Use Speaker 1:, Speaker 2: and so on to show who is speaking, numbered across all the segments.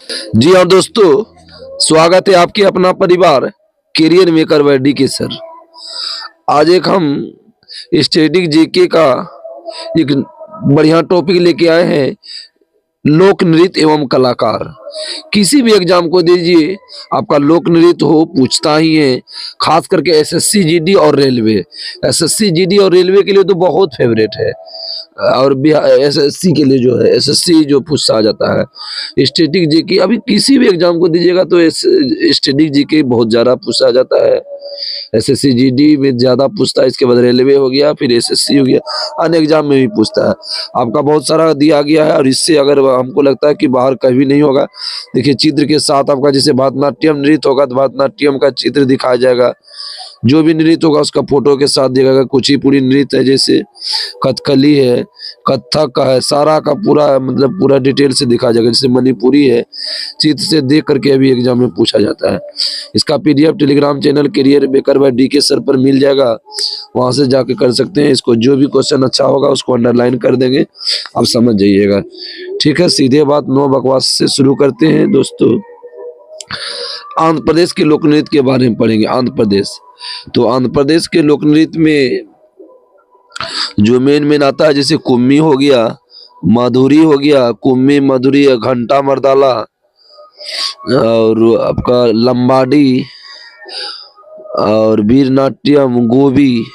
Speaker 1: जी हाँ दोस्तों, स्वागत है आपके अपना परिवार career maker by DK sir. आज एक हम स्टैटिक जीके का एक बढ़िया टॉपिक लेके आए हैं, लोक नृत्य एवं कलाकार। किसी भी एग्जाम को दीजिए, आपका लोक नृत्य हो पूछता ही है, खास करके एसएससी जीडी और रेलवे। एसएससी जीडी और रेलवे के लिए तो बहुत फेवरेट है, और एसएससी के लिए जो है एसएससी जो पूछा जाता है स्टैटिक जीके। अभी किसी भी एग्जाम को दीजिएगा तो स्टैटिक जीके बहुत ज्यादा पूछा जाता है। एसएससी जीडी में ज्यादा पूछता है, इसके बाद रेलवे हो गया, फिर एसएससी हो गया, अन्य एग्जाम में भी पूछता है। आपका बहुत सारा दिया गया है, और इससे अगर हमको लगता है कि बाहर कभी नहीं होगा, देखिए चित्र के साथ आपका जैसे भरतनाट्यम नृत्य होगा तो भरतनाट्यम का चित्र दिखाया जाएगा। जो भी नृत्य होगा उसका फोटो के साथ दिखाएगा। कुचिपुड़ी नृत्य है, जैसे कथकली है, कथक का है, सारा का पूरा मतलब पूरा डिटेल से दिखाया जाएगा। जैसे मणिपुरी है, चित्र से देख करके अभी एग्जाम में पूछा जाता है। इसका PDF Telegram channel career maker by DK sir पर मिल जाएगा, वहां से जाके कर सकते हैं। इसको जो भी क्वेश्चन अच्छा होगा उसको अंडरलाइन कर देंगे, आप समझ जाइएगा। ठीक है, सीधे बात नो बकवास से शुरू करते हैं दोस्तों। आंध्र प्रदेश के लोक नृत्य के बारे में पढ़ेंगे। आंध्र प्रदेश, तो आंध्र प्रदेश के लोक नृत्य में जो मेन आता है, जैसे कुम्मी हो गया, माधुरी हो गया, कुम्मी माधुरी, घंटा मर्दाला, और आपका लंबाडी और वीर नाट्यम, गोबी,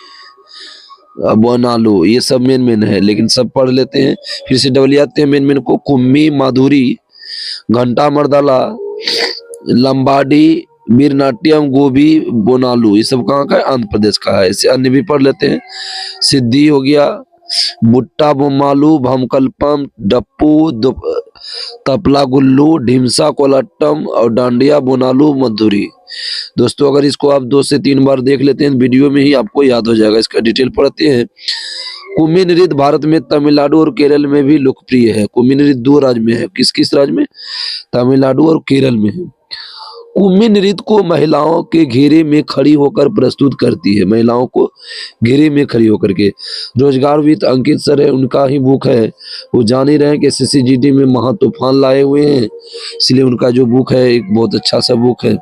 Speaker 1: बोनालू, ये सब मेन है। लेकिन सब पढ़ लेते हैं, फिर से डबल आते हैं मेन को। कुम्मी माधुरी, घंटा मर्दाला, लंबाडी, वीरनाट्यम, गोबी, बोनालू, ये सब कहाँ का है? आंध्र प्रदेश का है। इसे अन्य भी पढ़ लेते हैं। सिद्धि हो गया, बुट्टा बोमालू, भमकल्पम, डप्पू, तपला गुल्लू, ढिमसा कोलाट्टम और डांडिया बोनालू मधुरी। दोस्तों अगर इसको आप 2 से 3 बार देख लेते हैं वीडियो में ही आपको याद हो जाएगा। इसका डिटेल पढ़ते हैं। कुम्मी नृत्य भारत में तमिलनाडु और केरल में भी लोकप्रिय है। कुम्मी नृत्य 2 राज्य में है। किस किस राज्य में? तमिलनाडु और केरल में है। कुम्मी नृत्य को महिलाओं के घेरे में खड़ी होकर प्रस्तुत करती है। महिलाओं को घेरे में खड़ी होकर के। रोजगार वित्त अंकित सर है, उनका ही बुक है। वो जान ही रहे हैं कि एसएससी जीडी में महा तूफान लाए हुए हैं, इसलिए उनका जो बुक है एक बहुत अच्छा सा बुक है।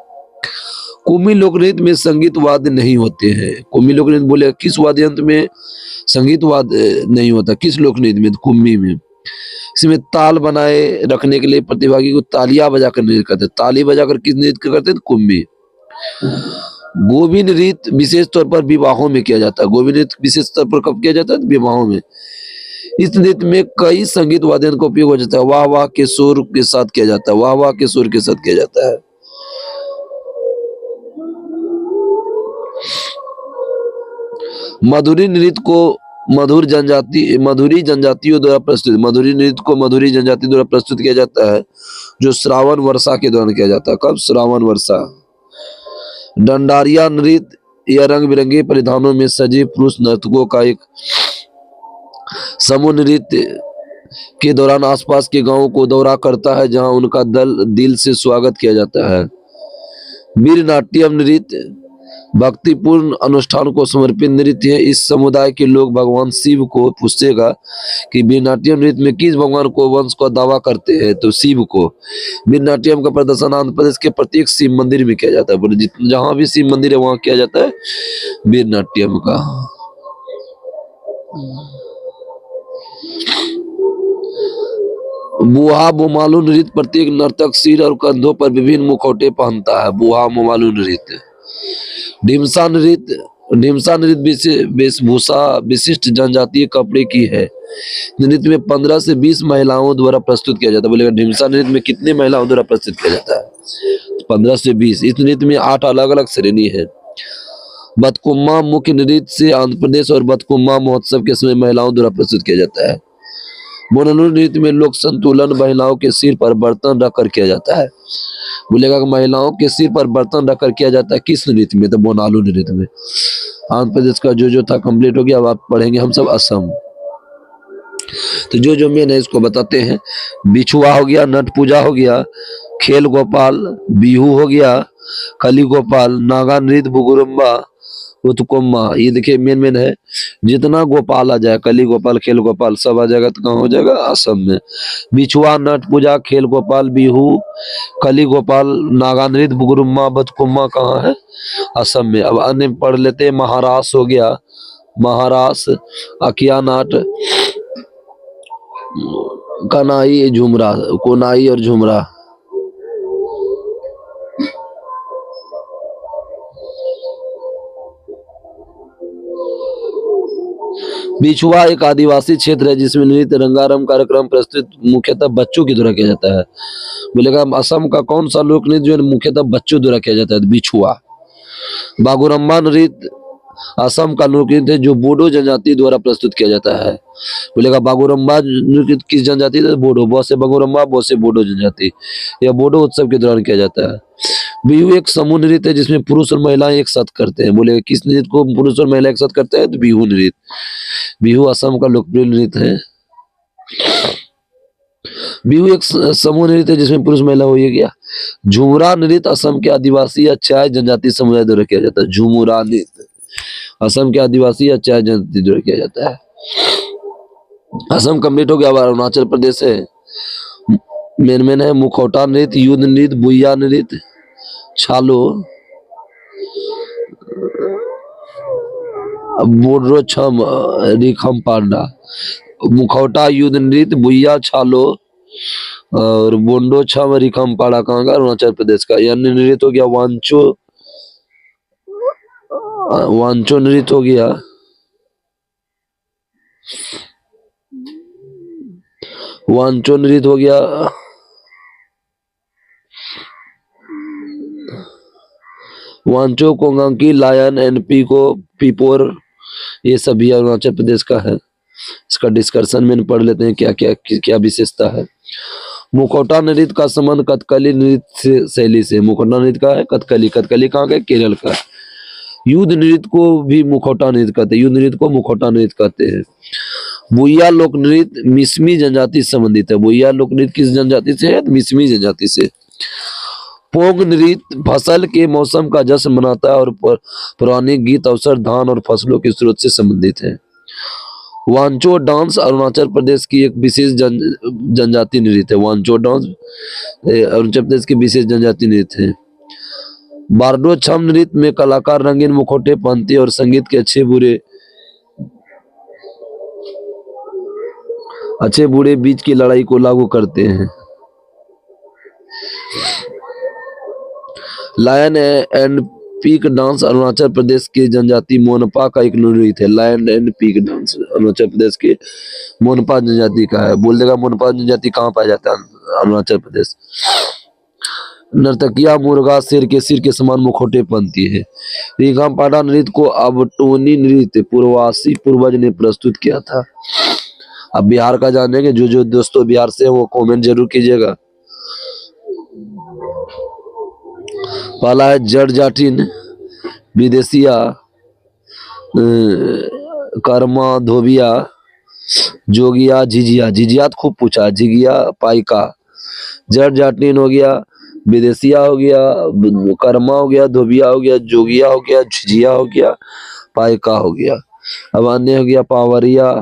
Speaker 1: कुम्मी लोक नृत्य में संगीत वाद्य नहीं होते हैं। कुम्मी लोक नृत्य बोले किस वाद्य यंत्र में संगीत वाद्य नहीं होता? किस लोक नृत्य में? कुम्मी में। इसमें ताल बनाए रखने के लिए प्रतिभागी को तालियां बजाकर नृत्य करते हैं। ताली बजाकर किस नृत्य करते हैं? कुम्मी। गोबी नृत्य विशेष तौर पर विवाहों में किया जाता है। गोबी नृत्य विशेष तौर पर कब किया जाता है? विवाहों में। इस नृत्य में कई संगीत वाद्य का उपयोग हो जाता है। वाह वाह के सुर के साथ किया जाता है। वाह वाह के सुर के साथ किया जाता है। मधुरी नृत्य को मधुरी जनजातियों द्वारा प्रस्तुत, मधुरी नृत्य को मधुरी जनजाति द्वारा प्रस्तुत किया जाता है, जो श्रावण वर्षा के दौरान किया जाता है। कब? श्रावण वर्षा। डंडारिया नृत्य या रंग बिरंगे परिधानों में सजे पुरुष नर्तकों का एक समूह नृत्य के दौरान आसपास के गांवों को दौरा करता है, जहां उनका दिल से स्वागत किया जाता है। वीर नाट्यम नृत्य भक्तिपूर्ण अनुष्ठान को समर्पित नृत्य है। इस समुदाय के लोग भगवान शिव को पूछेगा कि वीरनाट्यम नृत्य में किस भगवान को वंश का दावा करते हैं, तो शिव को। वीरनाट्यम का प्रदर्शन आंध्र प्रदेश के प्रत्येक शिव मंदिर में किया जाता है। जहां भी शिव मंदिर है वहां किया जाता है वीरनाट्यम का। बुहा बोमालू नृत्य प्रत्येक नर्तक सिर और कंधों पर विभिन्न मुखौटे पहनता है। बुहा बोमालू नृत्य। ढिमसा नृत्य वेशभूषा विशिष्ट जनजातीय कपड़े की है। नृत्य में 15 से 20 महिलाओं द्वारा प्रस्तुत किया जाता है। बोलेगा ढिमसा नृत्य में कितने महिलाओं द्वारा प्रस्तुत किया जाता है? 15 से 20। इस नृत्य में 8 अलग अलग श्रेणी है। बतकुम्मा मुख्य नृत्य से आंध्र प्रदेश और बतकुम्मा महोत्सव के समय महिलाओं द्वारा प्रस्तुत किया जाता है। बोनालू नृत्य में लोक संतुलन महिलाओं के सिर पर बर्तन रखकर किया जाता है। बोलेगा कि महिलाओं के सिर पर बर्तन रखकर किया जाता है किस नृत्य में? तो बोनालू नृत्य में। आंध्र प्रदेश का जो था कंप्लीट हो गया। अब आप पढ़ेंगे हम सब असम। तो जो मेन है इसको बताते हैं। बिछुआ हो गया, नट पूजा हो गया, खेल गोपाल, बिहू हो गया, कली गोपाल, नागा नृत्य, बुगुरुम्बा, उत्कोम्मा, ये देखिए मेन है। जितना गोपाल आ जाए, कली गोपाल, खेल गोपाल सब आ जाएगा तो कहाँ हो जाएगा, असम में। बिछुआ, नट पूजा, खेल गोपाल, बिहू, कली गोपाल, नागा नृत्य, बुगुरुम्मा, बतकुम्मा कहाँ है, असम में। अब अन्य पढ़ लेते हैं। महाराष्ट्र हो गया, महाराष्ट्र, अकिया नाट, कनाई, झुमरा, कोनाई और झुमरा। बिछुआ एक आदिवासी क्षेत्र है जिसमें नृत्य, रंगारंग कार्यक्रम प्रस्तुत मुख्यतः बच्चों के द्वारा किया जाता है। बोलेगा असम का कौन सा लोक नृत्य जो है मुख्यतः बच्चों द्वारा किया जाता है, बिछुआ। बागुरम्बा नृत्य असम का लोक नृत्य है जो बोडो जनजाति द्वारा प्रस्तुत किया जाता है। बोलेगा बागुरम्बा नृत्य किस जनजाति से, बोडो, बहुत से बागुरम्बा, बहुत से बोडो जनजाति। यह बोडो उत्सव के दौरान किया जाता है। बिहू एक समूह नृत्य है जिसमें पुरुष और महिलाएं एक साथ करते हैं। बोले किस नृत्य को पुरुष और महिला एक साथ करते हैं, तो बिहू नृत्य। बिहू असम का लोकप्रिय नृत्य है। बिहू एक समूह नृत्य है जिसमें पुरुष महिला हो गया। झुमरा नृत्य असम के आदिवासी या चाय जनजाति समुदाय द्वारा किया जाता है। झुमरा नृत्य असम के आदिवासी या चाय जनजाति द्वारा किया जाता है। असम कंप्लीट हो गया। अरुणाचल प्रदेश है, मेन है मुखौटा नृत्य, युद्ध नृत्य, बुइया नृत्य, छालो, बोर्डो छम, रिखम पांडा। मुखौटा, युद्ध नृत्य, बुइया, छालो और बोंडो छम, रिखम पाड़ा कहाँ का, अरुणाचल प्रदेश का। यह नृत्य हो गया। वांचो, वांचो नृत्य हो गया। वांचो नृत्य हो गया। वांचो, कोंगांकी, लायन, एनपी को, पीपोर, ये सभी अरुणाचल प्रदेश का है। इसका डिस्कशन में पढ़ लेते हैं क्या क्या क्या विशेषता है। मुखौटा नृत्य का संबंध कथकली नृत्य शैली से। मुखौटा नृत्य का है कथकली, कथकली कहाँ का, केरल का। युद्ध नृत्य को भी मुखौटा नृत्य कहते हैं, युद्ध नृत्य को मुखौटा नृत्य कहते हैं। बुइया लोक नृत्य मिसमी जनजाति से संबंधित है। बुइया लोक नृत्य किस जनजाति से है, मिसमी जनजाति से। पोंग नृत्य फसल के मौसम का जश्न मनाता है और पौराणिक गीत अवसर, धान और फसलों के स्रोत से संबंधित है। वांचो डांस अरुणाचल प्रदेश की एक विशेष जनजाति नृत्य है। वांचो डांस अरुणाचल प्रदेश की विशेष जनजाति नृत्य है। बारडो छम नृत्य में कलाकार रंगीन मुखौटे पहनते और संगीत के अच्छे बुरे बीच की लड़ाई को लागू करते हैं। Lion and peacock dance Arunachal Pradesh के जनजाति मोनपा का एक नृत्य है। Lion and peacock dance Arunachal Pradesh के मोनपा जनजाति का है। बोल देगा मोनपा जनजाति कहाँ पाया जाता है, अरुणाचल प्रदेश। नर्तकिया मुर्गा शेर के सिर के समान मुखौटे पहनती है। रिखम पाड़ा नृत्य को अबटोनी नृत्य पूर्वासी पूर्वज ने प्रस्तुत किया था। अब बिहार का जानेंगे, जो दोस्तों बिहार से वो कमेंट जरूर कीजिएगा। पहला है जड़ जाटिन, विदेशिया, कर्मा, धोबिया, जोगिया, झिझिया। झिझिया तो खूब पूछा, झिझिया, पाइका। जड़ जाटिन हो गया, विदेशिया हो गया, कर्मा हो गया, धोबिया हो गया, जोगिया हो गया, झिझिया हो गया, पाइका हो गया। अब अन्य हो गया पावरिया,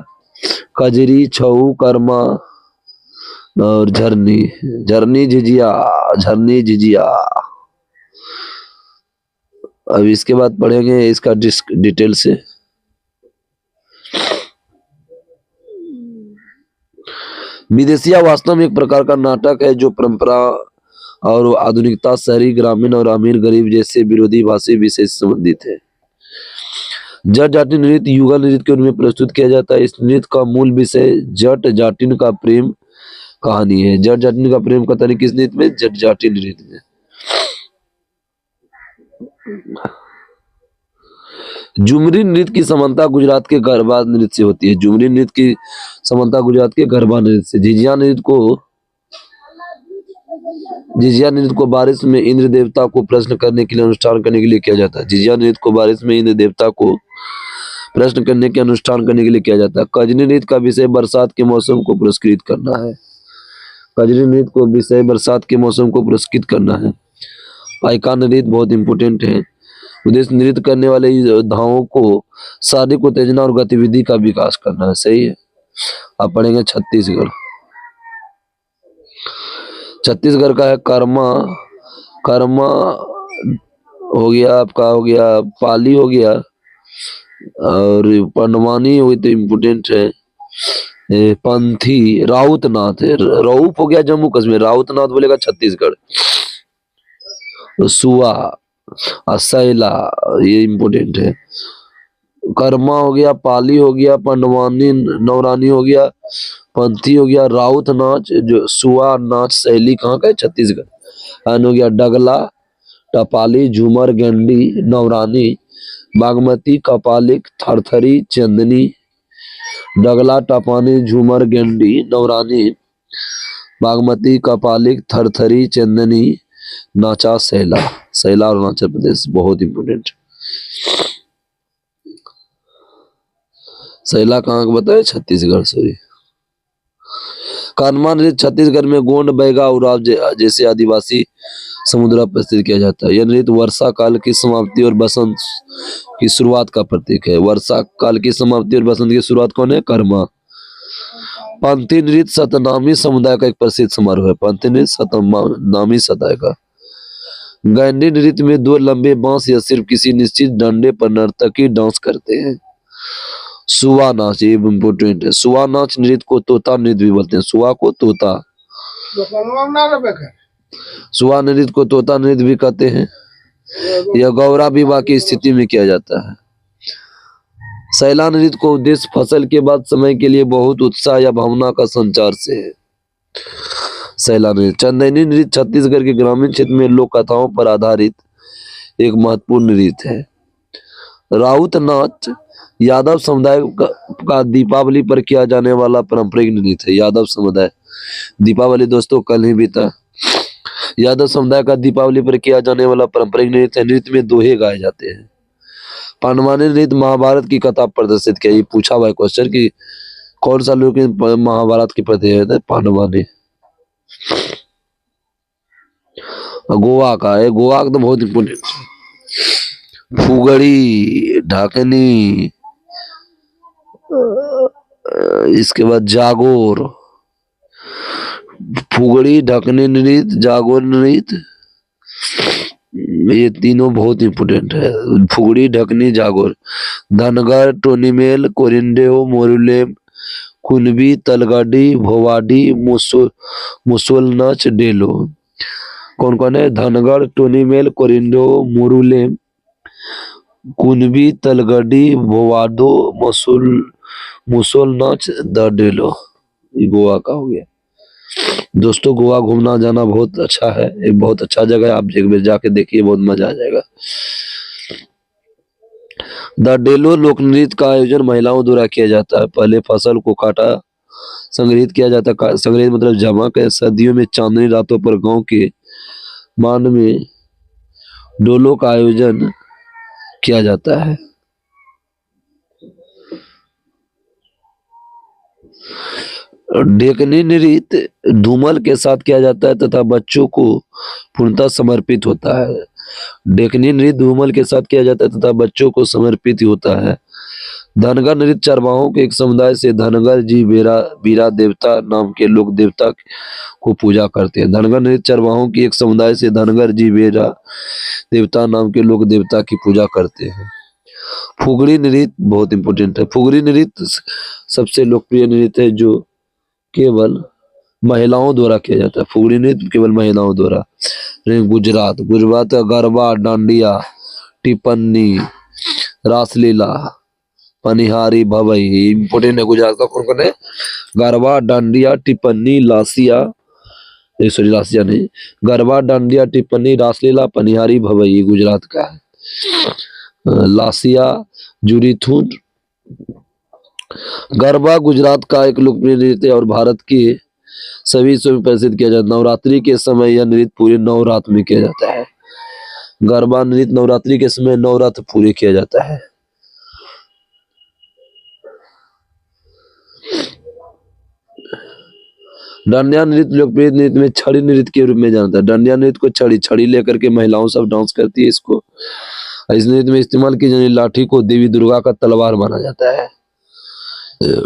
Speaker 1: कजरी, छऊ, कर्मा और झरनी। झरनी, झिझिया, झरनी, झिझिया। अब इसके बाद पढ़ेंगे इसका डिटेल से। विदेशिया वास्तव में एक प्रकार का नाटक है जो परंपरा और आधुनिकता, शहरी, ग्रामीण और अमीर गरीब जैसे विरोधी भाषी विषय से संबंधित है। जट जाटिन नृत्य युगल नृत्य के रूप में प्रस्तुत किया जाता है। इस नृत्य का मूल विषय जट जाटिन का प्रेम कहानी है। जट जाटिन का प्रेम कहानी किस नृत्य में, जट जाटिन नृत्य में। झुमरी नृत्य की समानता गुजरात के गरबा नृत्य से होती है। झुमरी नृत्य की समानता गुजरात के गरबा नृत्य से। झिझिया नृत्य को बारिश में इंद्र देवता को प्रश्न करने के लिए, अनुष्ठान करने के लिए किया जाता है। झिझिया नृत्य को बारिश में इंद्र देवता को प्रश्न करने के अनुष्ठान करने के लिए किया जाता है। कजरी नृत्य का विषय बरसात के मौसम को पुरस्कृत करना है। कजरी नृत्य को विषय बरसात के मौसम को पुरस्कृत करना है। पाइका नृत्य बहुत इंपोर्टेंट है। उद्देश्य नृत्य करने वाले योद्धाओं को शारीरिक उत्तेजना और गतिविधि का विकास करना है। सही है। आप पढ़ेंगे छत्तीसगढ़। छत्तीसगढ़ का है कर्मा। कर्मा हो गया आपका, हो गया पाली हो गया, और पंडवानी हुई तो इम्पोर्टेंट है। पंथी राउतनाथ है। रऊफ हो गया जम्मू कश्मीर, राउतनाथ बोलेगा छत्तीसगढ़। सुआ असैला ये इम्पोर्टेंट है। कर्मा हो गया, पाली हो गया, पंडवानी नौरानी हो गया, पंथी हो गया, राउत नाच जो सुआ नाच शैली कहाँ का है? छत्तीसगढ़। हो गया डगला, टपाली, झूमर, गेंडी, नौरानी, बागमती, कपालिक, थरथरी, चंदनी। डगला, टपानी, झूमर, गेंडी, नौरानी, बागमती, कपालिक, थरथरी, चंदनी, नाचा सैला। सैला और अरुणाचल प्रदेश बहुत इंपोर्टेंट। सैला कहाँ का बताए? छत्तीसगढ़। सॉरी। कानमा नृत्य छत्तीसगढ़ में गोंड, बैगा, उराव जैसे आदिवासी समुदाय पर स्थित किया जाता है। यह नृत्य वर्षा काल की समाप्ति और बसंत की शुरुआत का प्रतीक है। वर्षा काल की समाप्ति और बसंत की शुरुआत कौन है? कर्मा। पंथी नृत्य सतनामी समुदाय का एक प्रसिद्ध समारोह है। पंथी नृत्य सतनामी समुदाय का। गैंडी नृत्य में दो लंबे बांस या सिर्फ किसी निश्चित डंडे पर नर्तकी डांस करते हैं। सुआ नाच ये इम्पोर्टेंट है। सुआ नाच नृत्य को तोता नृत्य भी बोलते हैं। सुआ को तोता, सुआ नृत्य को तोता नृत्य भी कहते हैं। यह गौरा विवाह की स्थिति में किया जाता है। सैला नृत्य को उद्देश्य फसल के बाद समय के लिए बहुत उत्साह या भावना का संचार से है। सैला नृत्य। चंदेनी नृत्य छत्तीसगढ़ के ग्रामीण क्षेत्र में लोक कथाओं पर आधारित एक महत्वपूर्ण नृत्य है। राउत नाच यादव समुदाय का दीपावली पर किया जाने वाला पारंपरिक नृत्य है। यादव समुदाय, दीपावली दोस्तों कल ही बीता। यादव समुदाय का दीपावली पर किया जाने वाला पारंपरिक नृत्य है। नृत्य में दोहे गाए जाते हैं। पांडवानी नृत्य महाभारत की कथा प्रदर्शित किया। ये पूछा हुआ क्वेश्चन कि कौन सा लोग महाभारत की प्रतिनिधि है? पांडवानी। गोवा का है। गोवा का तो बहुत इंपोर्टेंट है। फुगड़ी, ढाकनी, इसके बाद जागोर। फुगड़ी, ढकनी नृत्य, जागोर नृत्य, ये तीनों बहुत इंपोर्टेंट है। फुगड़ी, ढकनी, जागोर। धनगर, टोनीमेल, कोरिंडेओ, मोरुलेम, कुनबी, तलगाड़ी, भोवाडी, मुसोल नाच, डेलो। कौन कौन है? धनगढ़, टोनीमेल, कोरिंडो, मोरुलेम, कुनबी, तलगडी, भोवाडो, मुसोल नाच, द डेलो। गोवा का हो गया। दोस्तों गोवा घूमना जाना बहुत अच्छा है। एक बहुत अच्छा जगह है। आप एक बार जाके देखिए, बहुत मजा आ जाएगा। द डेलो लोक नृत्य का आयोजन महिलाओं द्वारा किया जाता है। पहले फसल को काटा, संग्रहित किया जाता है। संग्रहित मतलब जमा कर। सर्दियों में चांदनी रातों पर गांव के मान में डोलो का आयोजन किया जाता है। ढेकनी नृत्य धूमल के साथ किया जाता है तथा बच्चों को पूर्णतः समर्पित होता है। ढेकनी नृत्य धूमल के साथ किया जाता है तथा बच्चों को समर्पित होता है। धनगर नृत्य चरवाहों के एक समुदाय से धनगर जी बीरा देवता नाम के लोग देवता को पूजा करते हैं। धनगर नृत्य चरवाहों की एक समुदाय से धनगर जी बीरा देवता नाम के लोग देवता की पूजा करते हैं। फुगड़ी नृत्य बहुत इंपॉर्टेंट है। फुगड़ी नृत्य सबसे लोकप्रिय नृत्य है जो केवल महिलाओं द्वारा किया जाता है। फुगड़ी नृत्य केवल महिलाओं द्वारा। गुजरात का गरबा, डांडिया, टिप्पणी, रासलीला, पनिहारी, भवई इंपोर्टेंट है। गुजरात का कौन कौन है? गरबा, डांडिया, टिप्पणी, लासिया, सॉरी लासिया नहीं, गरबा, डांडिया, टिप्पणी, रासलीला, पनिहारी, भवई गुजरात का है। लासिया, जुरीथुन। गरबा गुजरात का एक लोकप्रिय नृत्य और भारत के सभी हिस्सों में प्रसिद्ध किया जाता है। नवरात्रि के समय यह नृत्य पूरे नवरात्र में किया जाता है। गरबा नृत्य नवरात्रि के समय नवरात्र पूरे किया जाता है। डांडिया नृत्य लोकप्रिय नृत्य में छड़ी नृत्य के रूप में जानता है। डांडिया नृत्य को छड़ी लेकर के महिलाओं सब डांस करती है। इसको इस नृत्य में इस्तेमाल की जाने वाली लाठी को देवी दुर्गा का तलवार माना जाता है।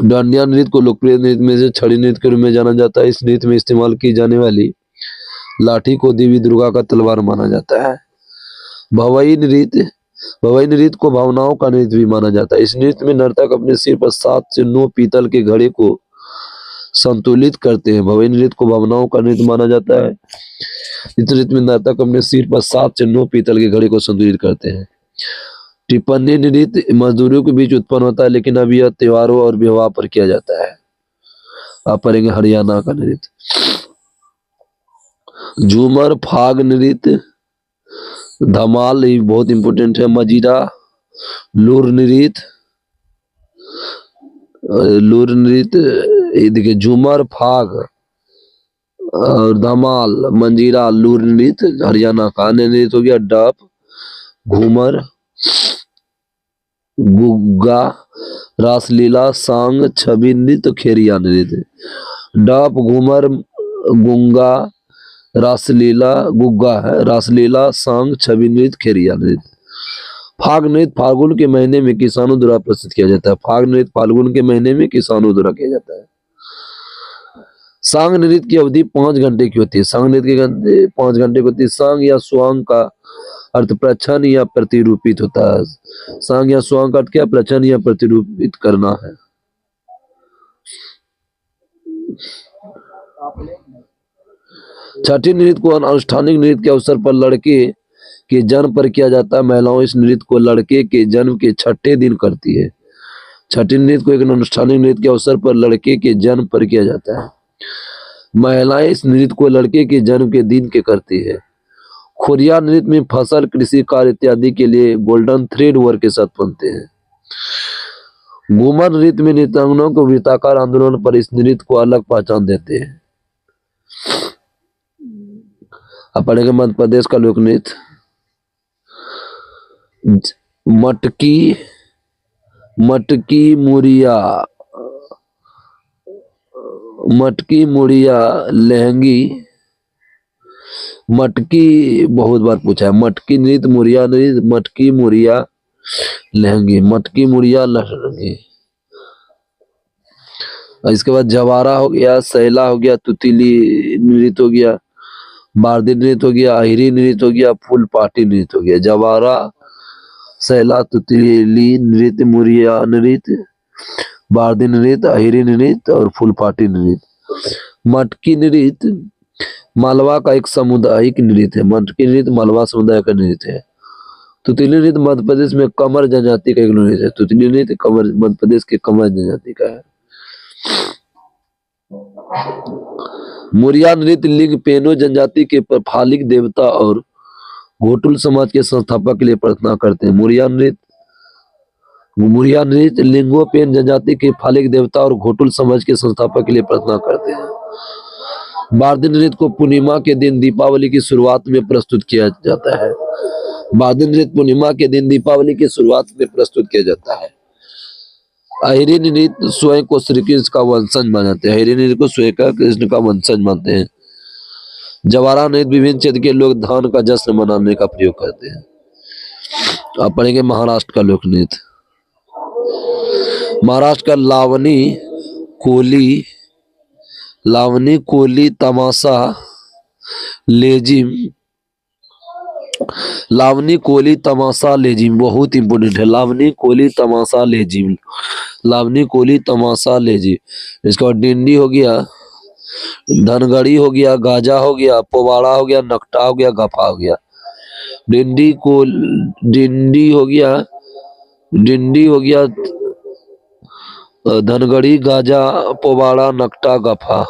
Speaker 1: डांडिया नृत्य को लोकप्रिय नृत्य में से छड़ी नृत्य के रूप में जाना जाता है। इस नृत्य में इस्तेमाल की जाने वाली लाठी को देवी दुर्गा का तलवार माना जाता है। भवई नृत्य को भावनाओं का नृत्य भी माना जाता है। इस नृत्य में नर्तक अपने सिर पर 7 से 9 पीतल के घड़े को संतुलित करते हैं। भवई नृत्य को भावनाओं का नृत्य माना जाता है। इस नृत्य में नर्तक अपने सिर पर 7 से 9 पीतल के घड़े को संतुलित करते हैं। टिप्पणी नृत्य मजदूरों के बीच उत्पन्न होता है, लेकिन अब यह त्योहारों और विवाह पर किया जाता है। आप पढ़ेंगे हरियाणा का नृत्य। झूमर, फाग नृत्य, धमाल, ये बहुत इंपोर्टेंट है। मजीरा, लूर नृत्य, ये देखिए झूमर, फाग और धमाल, मंजीरा, लूर नृत्य हरियाणा का। अन्य नृत्य हो गया डप, घूमर, गुग्गा, रासलीला, सांग, छवि नृत्य, खेरिया नृत्य। डप, घूमर, गुंगा, रासलीला, गुग्गा है, रासलीला, सांग, छवि नृत्य, खेरिया नृत्य। फाग नृत्य फाल्गुन के महीने में किसानों द्वारा प्रस्तुत किया जाता है। फाग नृत्य फाल्गुन के महीने में किसानों द्वारा किया जाता है। सांग नृत्य की अवधि 5 घंटे की होती है। सांग नृत्य की अवधि 5 घंटे की होती है। सांग या स्वांग का अर्थ प्रच्छन या प्रतिरूपित होता है। सांग या स्वांग का अर्थ क्या? प्रच्छन या प्रतिरूपित करना है। छठी नृत्य को अनुष्ठानिक नृत्य के अवसर पर लड़के के जन्म पर किया जाता है। महिलाओं इस नृत्य को लड़के के जन्म के 6ठे दिन करती है। छठी नृत्य को एक अनुष्ठानिक नृत्य के अवसर पर लड़के के जन्म पर किया जाता है। महिलाएं इस नृत्य को लड़के के जन्म के दिन के करती है। खोरिया नृत्य में फसल, कृषि कार्य इत्यादि के लिए गोल्डन थ्रेड वर्क के साथ बनते हैं। घूमर नृत्य में नृत्यांगनाओं को वृत्ताकार आंदोलन पर इस नृत्य को अलग पहचान देते हैं। अब पढ़ेंगे मध्य प्रदेश का लोक नृत्य। मटकी मुड़िया, लहंगी। मटकी बहुत बार पूछा है। मटकी नृत्य, मुड़िया नृत्य, मटकी, मुड़िया, लहंगी। मटकी, मुड़िया, लहंगी। इसके बाद जवारा हो गया, सैला हो गया, तुतिली नृत्य हो गया, बारदी नृत्य हो गया, अहिरी नृत्य हो गया, फूल पाटी नृत्य हो गया। जवारा, सैला, तुतिली नृत्य, मुड़िया नृत्य, बारदी नृत्य, अहिरी नृत्य और फूल पाटी नृत्य। मटकी नृत्य मालवा का एक सामुदायिक नृत्य है। मटकी नृत्य मालवा समुदाय का नृत्य है। तुतिली नृत्य मध्य प्रदेश में कमर जनजाति का एक नृत्य है। तुतिली नृत्य मध्य प्रदेश के कमर जनजाति का है। मुरिया नृत्य लिंग पेनो जनजाति के फालिक देवता और घोटुल समाज के संस्थापक के लिए प्रार्थना करते हैं। मुरिया नृत्य लिंगोपेन जनजाति के फालिक देवता और घोटुल समाज के संस्थापक के लिए प्रार्थना करते हैं। बारदी नृत्य को पूर्णिमा के दिन दीपावली की शुरुआत में प्रस्तुत किया जाता है। बारदी नृत्य पूर्णिमा के दिन दीपावली की शुरुआत में प्रस्तुत किया जाता है। अहिरी नृत्य स्वयं को श्री कृष्ण का वंशज मानते हैं। अहिरी नृत्य को स्वयं का कृष्ण का वंशज मानते हैं। जवारा नृत्य विभिन्न क्षेत्र के लोग धान का जश्न मनाने का प्रयोग करते हैं। आप पढ़ेंगे महाराष्ट्र का लोक नृत्य। महाराष्ट्र का लावनी, कोली, तमाशा, लेजिम। लावनी, कोली, तमाशा, लेजिम बहुत इंपोर्टेंट है। लावनी, कोली, तमाशा, लेजिम। लावनी, कोली, तमाशा, लेजिम। इसका बाद डिंडी हो गया, धनगढ़ी हो गया, गाजा हो गया, पोवाड़ा हो गया, नकटा हो गया, गफा हो गया। डिंडी हो गया, धनगढ़ी, गाजा, पोवाड़ा, नकटा, गफा।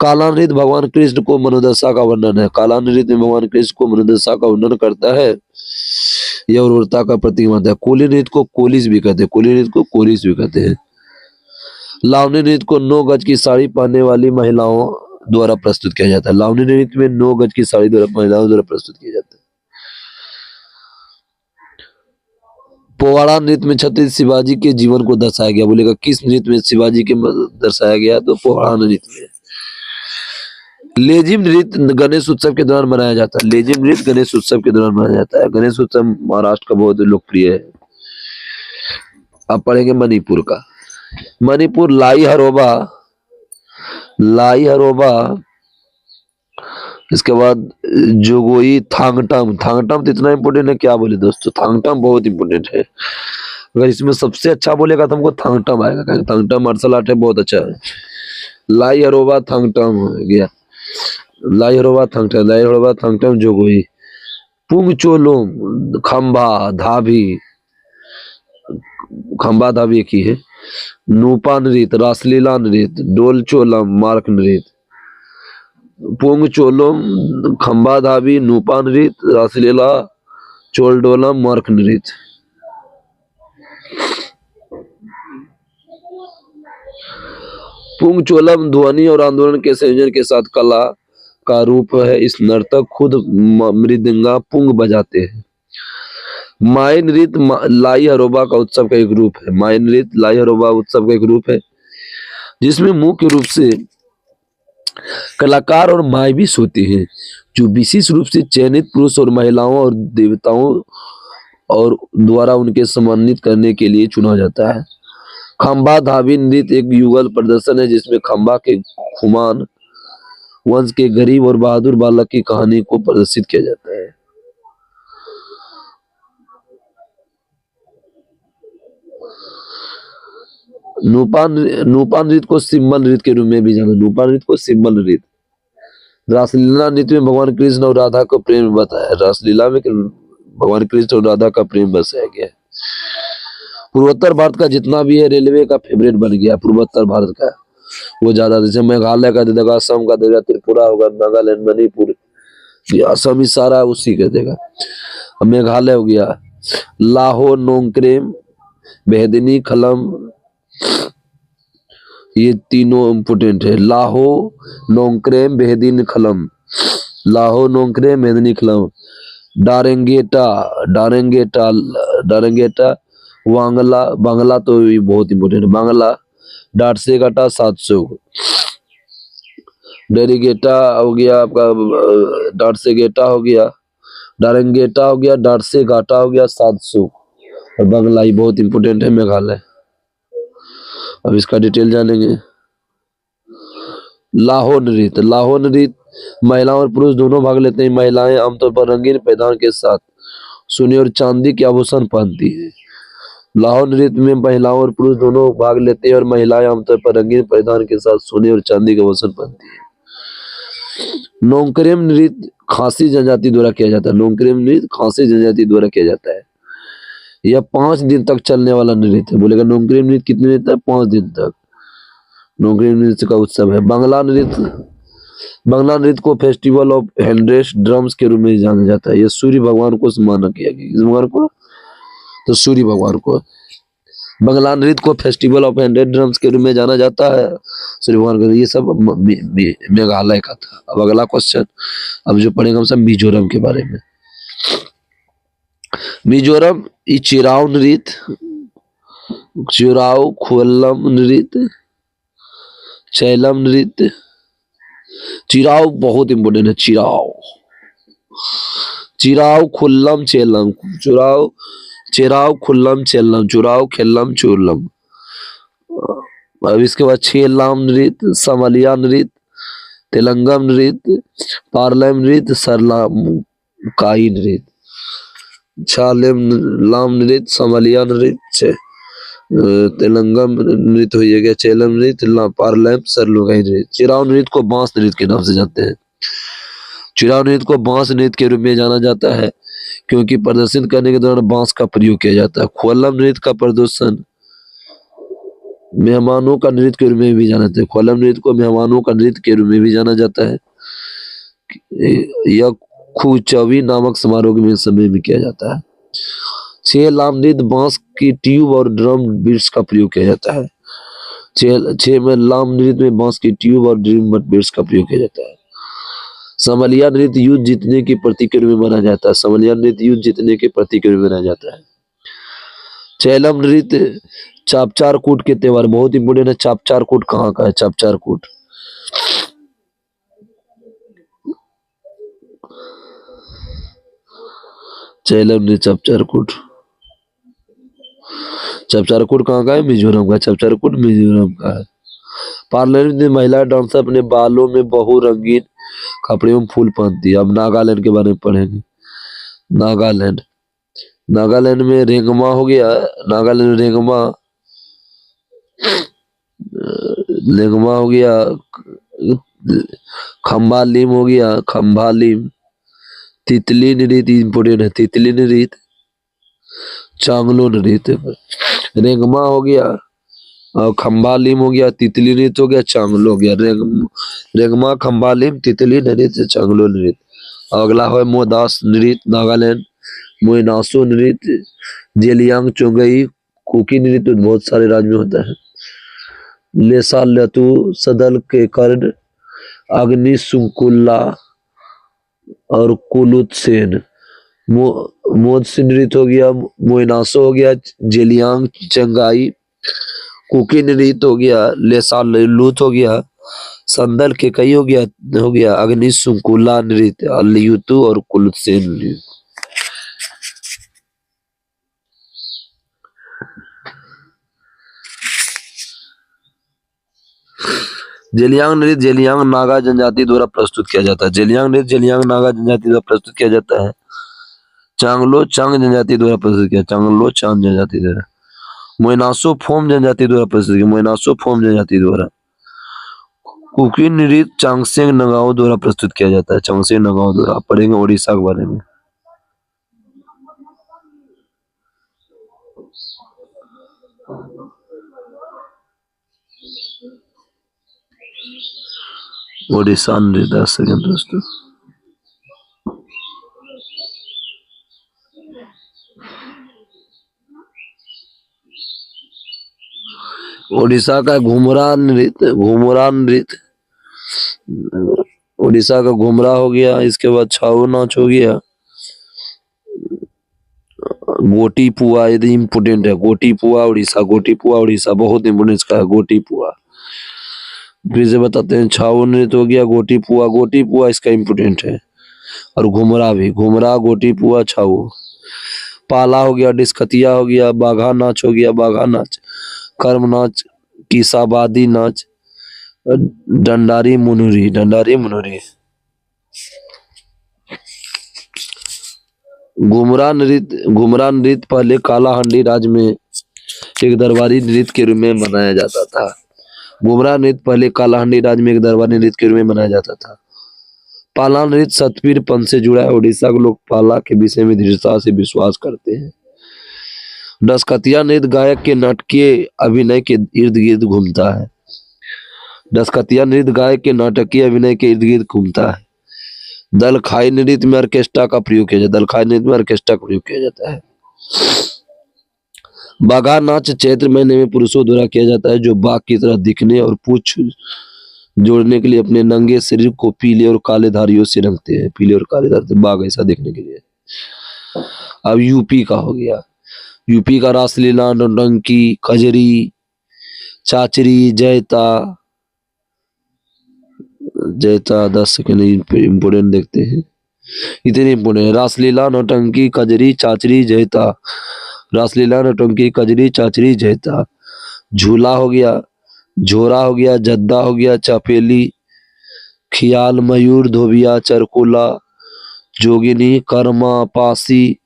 Speaker 1: काला नृत्य भगवान कृष्ण को मनोदशा का वर्णन है। काला नृत्य में भगवान कृष्ण को मनोदशा का वर्णन करता है। यह उर्वरता का प्रतीक मानता है। कोली नृत्य को कोलिस भी कहते हैं। लावनी नृत्य को 9 गज की साड़ी पहनने वाली महिलाओं द्वारा प्रस्तुत किया जाता है। लावनी नृत्य में 9 गज की साड़ी महिलाओं द्वारा प्रस्तुत किया जाता है। पोवाड़ा नृत्य में छत्रपति शिवाजी के जीवन को दर्शाया गया। बोलेगा किस नृत्य में शिवाजी के दर्शाया गया? तो पोवाड़ा नृत्य में। लेजिम नृत्य गणेश उत्सव के दौरान मनाया जाता है। लेजिम नृत्य गणेश उत्सव के दौरान मनाया जाता है। गणेश उत्सव महाराष्ट्र का बहुत लोकप्रिय है। अब पढ़ेंगे मणिपुर का। मणिपुर लाई हरोबा, लाई हरोबा, इसके बाद जोगोई, थांगटम। थांगटम तो इतना इंपोर्टेंट है, क्या बोले दोस्तों, थांगटम बहुत इंपोर्टेंट है। अगर इसमें सबसे अच्छा बोलेगा तो हमको थांगटम आएगा, क्योंकि थांगटम मार्शल आर्ट है, बहुत अच्छा है। लाई हरोबा थांगटम हो गया, लाई हरोबा थांगटम, लाई हरोबा थांगटम जोगोई। पुंगचोलोम, खंबा धाभी, खंबा धाभी एक ही है। नूपा नृत्य, रासलीला नृत्य, डोलचोलम, मार्क नृत्य। पुंगचोलोम, खंबा धाबी, नूपा नृत्य, रासलीला, चोलडोलम, मार्क नृत्य। पुंगचोलम ध्वनि और आंदोलन के संयोजन के साथ कला का रूप है। इस नर्तक खुद मृदंगा पुंग बजाते हैं। माय नृत्य लाई हरोबा का उत्सव का एक रूप है। माय नृत्य लाई हरोबा उत्सव का एक रूप है, जिसमें मुख्य रूप से कलाकार और मायविस होते हैं, जो विशेष रूप से चयनित पुरुष और महिलाओं और देवताओं और द्वारा उनके सम्मानित करने के लिए चुना जाता है। खंबा धाबी नृत्य एक युगल प्रदर्शन है, जिसमें खंबा के खुमान वंश के गरीब और बहादुर बालक की कहानी को प्रदर्शित किया जाता है। नूपा नृत्य को सिम्बल नृत्य के रूप में भी जाना। नूपा नृत्य को सिम्बल नृत्य। रासलीला नृत्य में भगवान कृष्ण और राधा को प्रेम बताया। रासलीला में भगवान कृष्ण और राधा का प्रेम बसाया गया। पूर्वोत्तर भारत का जितना भी है रेलवे का फेवरेट बन गया, पूर्वोत्तर भारत का वो ज्यादा, जैसे मेघालय का दे देगा, असम का देगा, त्रिपुरा होगा, नागालैंड, मणिपुर, असम, ही सारा उसी का देगा। अब मेघालय हो गया, लाहो, नोंगक्रेम, बेहदनी, खलम, ये तीनों इम्पोर्टेंट है। लाहो, नोंगक्रेम, बेहदीन, खलम। लाहो, नोंगक्रेम, बेहदनी, खलम। डारेंगेटा, डारेंगेटा, डारेंगेटा, वांगला, बांग्ला तो ये बहुत इंपोर्टेंट है। बांग्ला, डाटसे घाटा 700। डेरीगेटा हो गया आपका, डाटसे गेटा हो गया, डारेंगेटा हो गया, डाटसे घाटा हो गया 700। और बांग्ला ही बहुत इंपोर्टेंट है, मेघालय। अब इसका डिटेल जानेंगे। लाहो नृत्य, लाहो नृत्य महिला और पुरुष दोनों भाग लेते हैं। महिलाएं आमतौर पर रंगीन परिधान के साथ सोने और चांदी के आभूषण पहनती है। लाहो नृत्य में महिलाओं और पुरुष दोनों भाग लेते हैं और महिलाएं आमतौर पर रंगीन परिधान के साथ सोने और चांदी के आभूषण पहनती है। नोंगक्रेम नृत्य खासी जनजाति द्वारा किया जाता है। नोंगक्रेम नृत्य खासी जनजाति द्वारा किया जाता है। यह 5 दिन तक चलने वाला नृत्य है। बोलेगा नोंगक्रेम नृत्य कितने दिन तक? 5 दिन तक नोंगक्रेम नृत्य का उत्सव है। बांग्ला नृत्य, बांग्ला नृत्य को फेस्टिवल ऑफ हंड्रेड ड्रम्स के रूप में जाना जाता है। यह सूर्य भगवान को सम्मान किया गया। किस भगवान को? तो सूर्य भगवान को। बांग्ला नृत्य को फेस्टिवल ऑफ हंड्रेड ड्रम्स के रूप में जाना जाता है, सूर्य भगवान को। ये सब मेघालय का था। अब अगला क्वेश्चन, अब जो पढ़ेंगे हम सब मिजोरम के बारे में। मिजोरम चिराव नृत्य, चिराव, खुल्लम नृत्य, चैलम नृत्य। चिराव बहुत इंपोर्टेंट है। चिराव, चिराव, खुल्लम, चेलम। चुराव, चिराव, खुल्लम, चेलम। चुराव, खेलम, चुरलम। अब इसके बाद छेलाम नृत्य, समलिया नृत्य, तेलंगम नृत्य, पार्लम नृत्य, सरलाम काई नृत्य। छालेम लाम नृत्य, समलिया नृत्य, तेलंगम नृत्य हो गया, चेलम नृत्य, पार्लम, सरलुगाई नृत्य। चिराव नृत्य को बांस नृत्य के नाम से जानते हैं। चिराव नृत्य को बांस नृत्य के रूप में जाना जाता है, क्योंकि प्रदर्शन करने के दौरान बांस का प्रयोग किया जाता है। खोलम नृत्य का प्रदर्शन मेहमानों का नृत्य के रूप में भी जाना जाता है। खोलम नृत्य को मेहमानों का नृत्य के रूप में भी जाना जाता है। यह खुचवी नामक समारोह में समय में किया जाता है। छेलाम नृत्य बांस की ट्यूब और ड्रम बीट्स का प्रयोग किया जाता है। छह में लाम नृत्य में बांस की ट्यूब और ड्रम बीट्स का प्रयोग किया जाता है। समलिया नृत्य युद्ध जीतने के प्रतीक के रूप में माना जाता है। समलिया नृत्य युद्ध जीतने के प्रतीक के रूप में माना जाता है। चैलम नृत्य चापचार कूट के त्योहार, बहुत इंपोर्टेंट है। चापचार कूट कहाँ का है? चापचार कूट चैलम नृत्य चपचारकुट। चपचारकुट कहाँ का है? मिजोरम का। चपचारकुट मिजोरम का है। पार्लियामेंट में महिला डांसर अपने बालों में बहु रंगीन कपड़े में फूल पहनती है। अब नागालैंड के बारे में पढ़ेंगे। नागालैंड, नागालैंड में रेंगमा हो गया। नागालैंड में रेंगमा, रेंगमा हो गया। खम्बालिम हो गया, खम्बालिम। तितली नृत्य इम्पोर्टेंट है। तितली नृत्य, चांगलो नृत्य। रेंगमा हो गया और खम्बालिम हो गया। तितली नृत्य हो गया, चांगलो हो गया। रेंगमा, खम्बालिम, तितली नृत्य, चांगलो नृत्य। अगला है मोदास नृत्य, नागालैंड। मोइनासो नृत्य, जेलियांग चोंगई, कुकी नृत्य तो बहुत सारे राज्य में होता है। लेसा लतू, सदल के कर्ण, अग्नि सुकुल्ला और कुलुत्सेन। मोदसी नृत्य हो गया, मोइनासो हो गया, जेलियांग चंगाई, कुकी नृत्य हो गया, लेसा लूत हो गया, संदल के कई हो गया अग्नि सुकुल्ला नृत्य, अलियुतु और कुलुत्सेन नृत्य। जेलियांग नृत्य जेलियांग नागा जनजाति द्वारा प्रस्तुत किया जाता है। जेलियांग नृत्य जेलियांग नागा जनजाति द्वारा प्रस्तुत किया जाता है। चांगलो चांग जनजाति द्वारा प्रस्तुत किया, चांगलो चांग जनजाति द्वारा। मोइनासो फोम जनजाति द्वारा प्रस्तुत किया, मोइनासो फोम जनजाति द्वारा। कुकी नृत्य चांगसेंग नगाओ द्वारा प्रस्तुत किया जाता है, चांगसेंग नगाओ द्वारा। पढ़ेंगे उड़ीसा के बारे में। उड़ीसा नृत्य सेकंड दोस्तों। उड़ीसा का घुमरा नृत्य, घुमरा नृत्य। उड़ीसा का घुमरा हो गया। इसके बाद छाऊ नाच हो गया। गोटी पुआ यदि इम्पोर्टेंट है। गोटी पुआ उड़ीसा, गोटी पुआ उड़ीसा बहुत इम्पोर्टेंट का है। गोटी पुआ फिर से बताते हैं। छाऊ नृत्य हो गया, गोटी पुआ इसका इम्पोर्टेंट है। और घुमरा भी, घुमरा, गोटी पुआ, छाऊ। पाला हो गया, डिस्कतिया हो गया, बाघा नाच हो गया, बाघा नाच, कर्म नाच, किसाबादी नाच, डंडारी मुनुरी, डंडारी मुनुरी। घुमरा नृत्य पहले कालाहांडी राज्य में एक दरबारी नृत्य के रूप में मनाया जाता था। घुमरा नृत्य पहले कालाहांडी राज्य में एक दरबारी नृत्य के रूप में मनाया जाता था। पाला नृत्य सतपीर पंथ से जुड़ा है। उड़ीसा के लोग पाला के विषय में दृढ़ता से विश्वास करते हैं। डसकतिया नृत्य गायक के नाटकीय अभिनय के इर्द गिर्द घूमता है। डसकतिया नृत्य गायक के नाटकीय अभिनय के इर्द गिर्द घूमता है। दलखाई नृत्य में ऑर्केस्ट्रा का प्रयोग किया जाता है। दलखाई नृत्य में ऑर्केस्ट्रा का प्रयोग किया जाता है। बाघा नाच चैत्र महीने में पुरुषों द्वारा किया जाता है, जो बाघ की तरह दिखने और पूंछ जोड़ने के लिए अपने नंगे शरीर को पीले और काले धारियों से रंगते हैं। पीले और काले धारियों से बाघ ऐसा दिखने के लिए। अब यूपी का हो गया। यूपी का रासलीला, नौटंकी, कजरी, चाचरी, जयता। जयता 10 सेकेंड इम्पोर्टेंट देखते हैं। इतने इम्पोर्टेंट है। रासलीला, नौटंकी, कजरी, चाचरी, जयता। रासलीला, नौटंकी, कजरी, चाचरी, जयता। झूला हो गया, झोरा हो गया, जद्दा हो गया, चपेली, खियाल, मयूर, धोबिया, चरकुला, जोगिनी, कर्मा, पासी,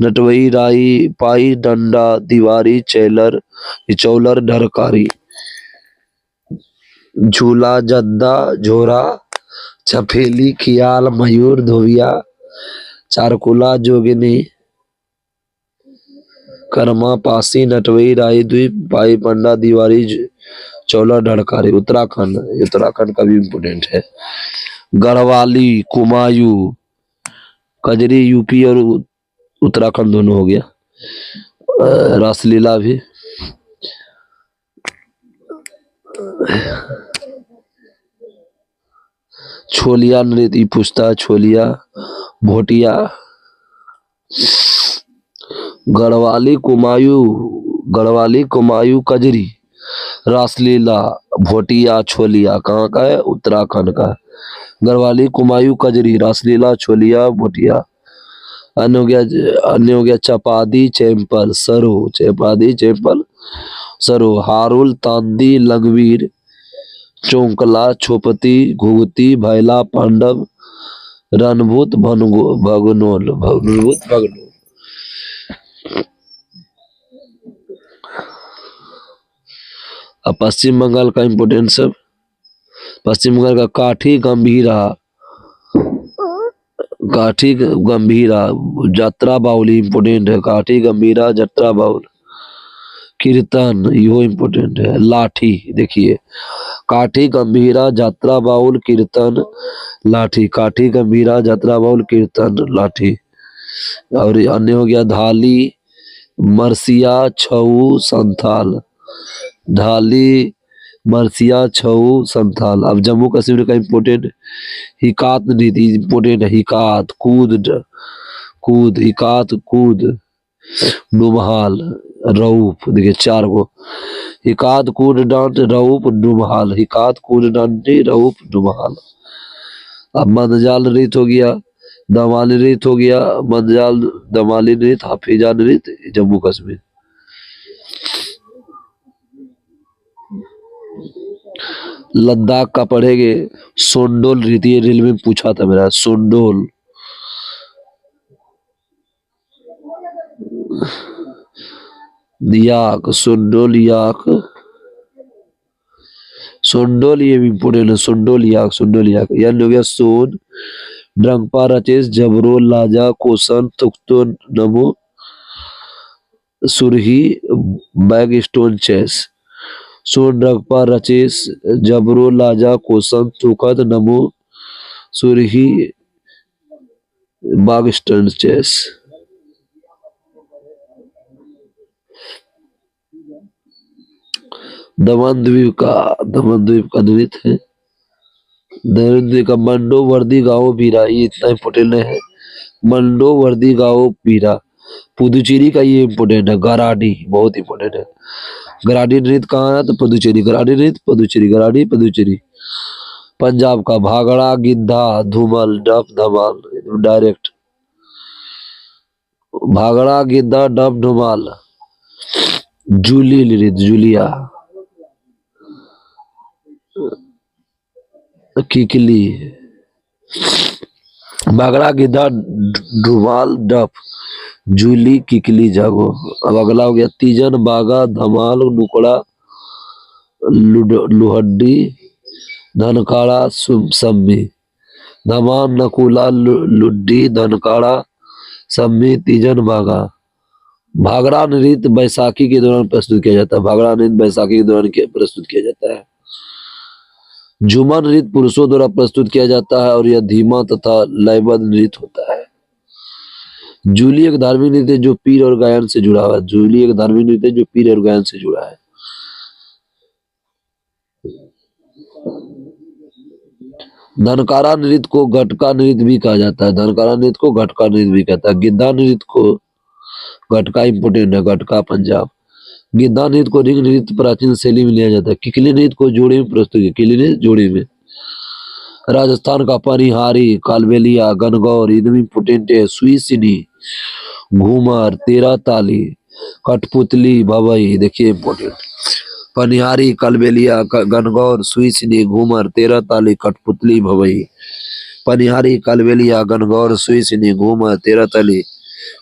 Speaker 1: नटवई, राई, पाई, डंडा, दीवारी, चैलर, चौलर, ढरकारी। झूला, जद्दा, झोरा, चपेली, खियाल, मयूर, धोबिया, चारकुला, जोगिनी, कर्मा, पासी, नटवई, राई, द्वीप, पाई, पंडा, दीवारी, चौला, ढड़कारी। उत्तराखंड, उत्तराखंड का भी इम्पोर्टेंट है। गढ़वाली, कुमायूं, कजरी यूपी और उत्तराखंड दोनों हो गया। रासलीला भी। छोलिया नृत्य पूछता है। छोलिया, भोटिया। गढ़वाली, कुमायूं, कजरी, रासलीला, भोटिया, छोलिया कहाँ का है? उत्तराखंड का। गढ़वाली, कुमायूं, कजरी, रासलीला, छोलिया, भोटिया। अन्य हो गया चपादी चैंपल सरो, चपादी चैंपल सरो, हारुल तांदी लंगवीर चौंकला छोपती घुगती भैला पांडव रणभूत भगनोल, रणभूत भगनोल। अब पश्चिम बंगाल का इम्पोर्टेंस सब, पश्चिम बंगाल का काठी गंभीरा, काठी गंभीरा यात्रा बाउल इम्पोर्टेंट है, काठी गंभीरा यात्रा बाउल। कीर्तन यो इम्पोर्टेंट है, लाठी देखिए काठी गंभीरा यात्रा बाउल कीर्तन लाठी, काठी गंभीरा यात्रा बाउल कीर्तन लाठी। और अन्य हो गया धाली मरसिया छऊ संथाल, ढाली मरसिया छऊ संथाल। अब जम्मू कश्मीर का इम्पोर्टेंट हिकात नीति इम्पोर्टेंट है, हिकात कूद कूद हिकात कूद नुमहाल रऊफ, देखिए 4 गो हिकात कूद डांट रऊफ नुमहाल, हिकात कूद डांटी रऊफ नुमहाल। अब मदजाल रीत हो गया, दमाली रीत हो गया, मदजाल दमाली रीत हाफिजा रीत जम्मू कश्मीर। लद्दाख का पढ़ेंगे सोंडोल रीति, ये रेलवे में पूछा था मेरा, सोंडोल याक सोंडोल याक सोंडोल, ये भी इम्पोर्टेंट है सोंडोल याक सोंडोल याक। यानी हो गया सोन ड्रंगपा रचेस जबरो लाजा कोसन तुक्तो नमो सुरही बैग स्टोन चेस, सोन ड्रंगपा रचेस जबरो लाजा कोसन तुकत नमो सुरही बाग स्टोन चेस। दमन द्वीप का नृत्य है, दमन द्वीप का मंडो वर्दी गाओ बीरा, ये इतना इम्पोर्टेंट है, मंडो वर्दी गाओ बीरा। पुदुचेरी का ये इम्पोर्टेंट है, गराडी बहुत इम्पोर्टेंट है। गराडी नृत्य कहाँ है तो पुदुचेरी, गराडी नृत्य पुदुचेरी, गराडी पुदुचेरी। पंजाब का भागड़ा गिद्धा धूमल डफ धमाल, डायरेक्ट भागड़ा गिद्धा डफ धमाल। जूली नृत्य जूलिया, किकली भागड़ा गिद्धा धुमाल डफ जूली किकली जागो। अब अगला हो गया तीजन बागा धमाल नुकड़ा लुहड्डी धनकाड़ा सम्मी, धमान नकुला लुड्डी धनकाड़ा सम्मी तीजन बागा। भागड़ा नृत्य बैसाखी के दौरान प्रस्तुत किया जाता है, भागड़ा नृत्य बैसाखी के दौरान प्रस्तुत किया जाता है। झूमर नृत्य पुरुषों द्वारा प्रस्तुत किया जाता है और यह धीमा तथा लयबद्ध नृत्य होता है। जूली एक धार्मिक नृत्य है जो पीर और गायन से जुड़ा हुआ है, जूली एक धार्मिक नृत्य है जो पीर और गायन से जुड़ा है। धनकारा नृत्य को घटका नृत्य भी कहा जाता है, धनकारा नृत्य को घटका नृत्य भी कहता है। गिद्धा नृत्य को घटका इम्पोर्टेंट है, घटका पंजाब। गिद्धा नृत्य को रिंग नृत्य प्राचीन शैली में लिया जाता है। किकली नृत्य को जोड़ी में प्रस्तुत किया, किकली नृत्य जोड़ी में। राजस्थान का परिहारी कालबेलिया गणगौर इनमें इम्पोर्टेंट है। सुईसिनी घूमर तेरा ताली कठपुतली भवई, देखिए इम्पोर्टेंट। पनिहारी कालबेलिया गणगौर सुईसिनी घूमर तेरा ताली कठपुतली भवई। पनिहारी कालबेलिया गणगौर सुईसिनी घूमर तेरा ताली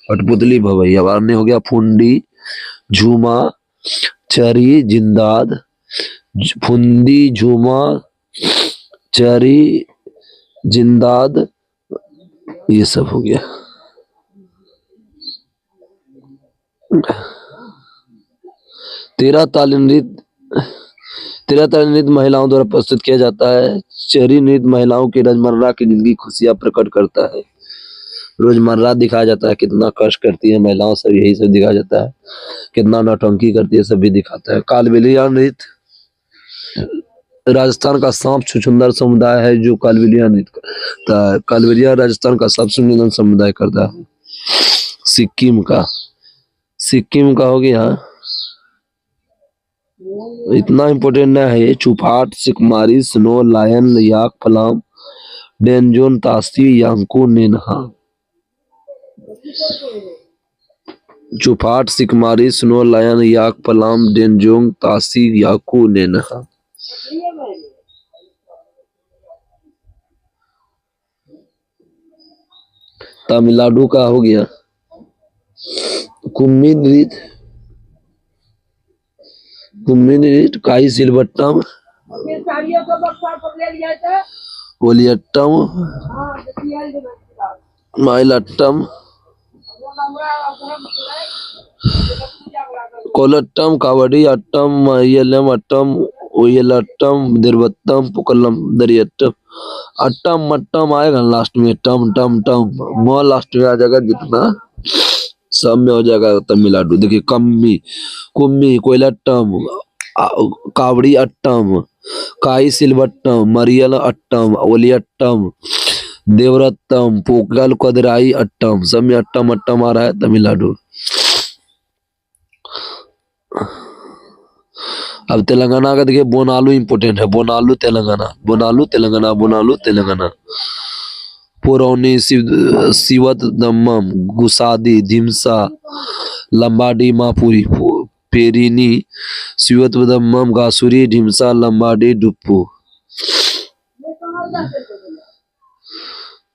Speaker 1: कठपुतली भवई। अब अन्य हो गया फुंडी झूमा चरी जिंदाद, फुंदी झूमा चरी जिंदाद, ये सब हो गया। तेरा ताली नृत्य महिलाओं द्वारा प्रस्तुत किया जाता है। चरी नृत्य महिलाओं की रोजमर्रा की जिंदगी खुशियां प्रकट करता है, रोजमर्रा दिखाया जाता है, कितना कष्ट करती है महिलाओं, सब यही सब दिखाया जाता है, कितना नौटंकी करती है सब भी दिखाता है। कालबेलिया नृत्य राजस्थान का सांप छुछुंदर समुदाय है जो कालबेलिया नृत्य करता है। कालबेलिया राजस्थान का सबसे मिलन समुदाय करता है। सिक्किम का हो गया, इतना इम्पोर्टेंट ना है। चुपाट सिकमारी स्नो लायन याक फलाम डेंजोन तास्ती यांकू नेनहा। चुफाट, सिकमारी, स्नो लायन, याक, पलाम, डेंजोंग, तासी, याकू, नेनहा। तमिलनाडु का हो गया कुम्मी नृत्य, कुम्मी नृत्य, काई सिलवट्टम, ओलियट्टम, माइलट्टम, कोलट्टम, कावड़ी अट्टम, मयलम अट्टम, ओयलट्टम, दिरवट्टम, पुकलम, दरियट्टम। अट्टम मट्टम आएगा लास्ट में, टम टम टम, म लास्ट में आ जाएगा, जितना सब में हो जाएगा तमिलनाडु। देखिए कम्मी, कुम्मी, कोयलट्टम, कावड़ी अट्टम, काई सिलवट्टम, मरियल अट्टम, ओलियट्टम, देवरत्तम, पोकल, कदराई अट्टम, सब में अट्टम अट्टम आ रहा है तमिलनाडु। अब तेलंगाना का देखिए बोनालू इंपोर्टेंट है, बोनालू तेलंगाना, बोनालू तेलंगाना, बोनालू तेलंगाना। पुरौनी, सिवत दम्मम, गुसादी, धिमसा, लंबाडी, मापुरी, पेरिनी, सिवत दम्मम, गासुरी, ढिमसा, लंबाडी, डुप्पू।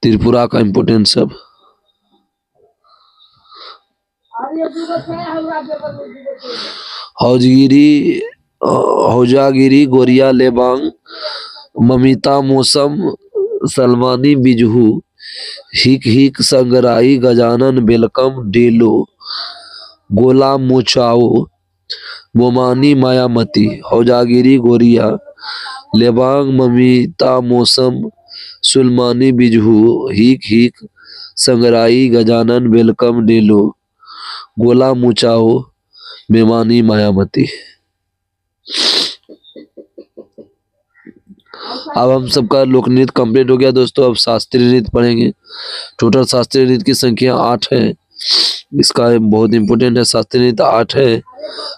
Speaker 1: त्रिपुरा का इम्पोर्टेंट सब। हौजगिरी, हौजागिरी, गोरिया, लेबांग, ममिता, मौसम, सलमानी, बिजहू, हिक हिक, संगराई, गजानन, बेलकम, डेलो, गोला, मुचाओ, बोमानी, मायामती। हौजागिरी, गोरिया, लेबांग, ममिता, मौसम, सुलमानी, बिजहू, हिक हिक, संगराई, गजानन, बेलकम, डेलो, गोला, मुचाओ, बेमानी, मायामती। अब हम सबका लोक नृत्य कंप्लीट हो गया दोस्तों। अब शास्त्रीय नृत्य पढ़ेंगे। टोटल शास्त्रीय नृत्य की संख्या 8 है। इसका बहुत इंपॉर्टेंट है, शास्त्रीय नृत्य 8 है।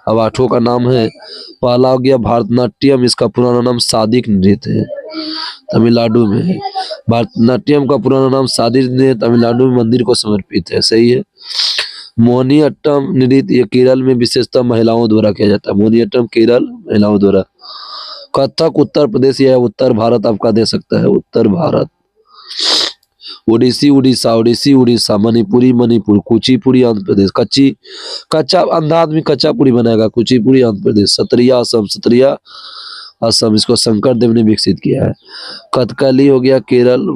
Speaker 1: अब 8 का नाम है, पहला हो गया भरतनाट्यम, इसका पुराना नाम सादिक नृत्य है, तमिलनाडु में है। भरतनाट्यम का पुराना नाम सादिक नृत्य, तमिलनाडु में मंदिर को समर्पित है, सही है। मोहिनी अट्टम नृत्य ये केरल में विशेषतः महिलाओं द्वारा किया जाता है। मोहिनी अट्टम केरल, महिलाओं द्वारा। कथक उत्तर प्रदेश या उत्तर भारत आपका दे सकता है, उत्तर भारत। ओडिसी उड़ीसा, ओडिसी उड़ीसा, मणिपुरी मणिपुर, कुचिपुड़ी आंध्र प्रदेश। कच्चा अंधा आदमी कच्चा पुड़ी बनाएगा, कुचिपुड़ी आंध्र प्रदेश। सत्रिया असम, सत्रिया असम, इसको शंकर देव ने विकसित किया है। कथकली हो गया केरल,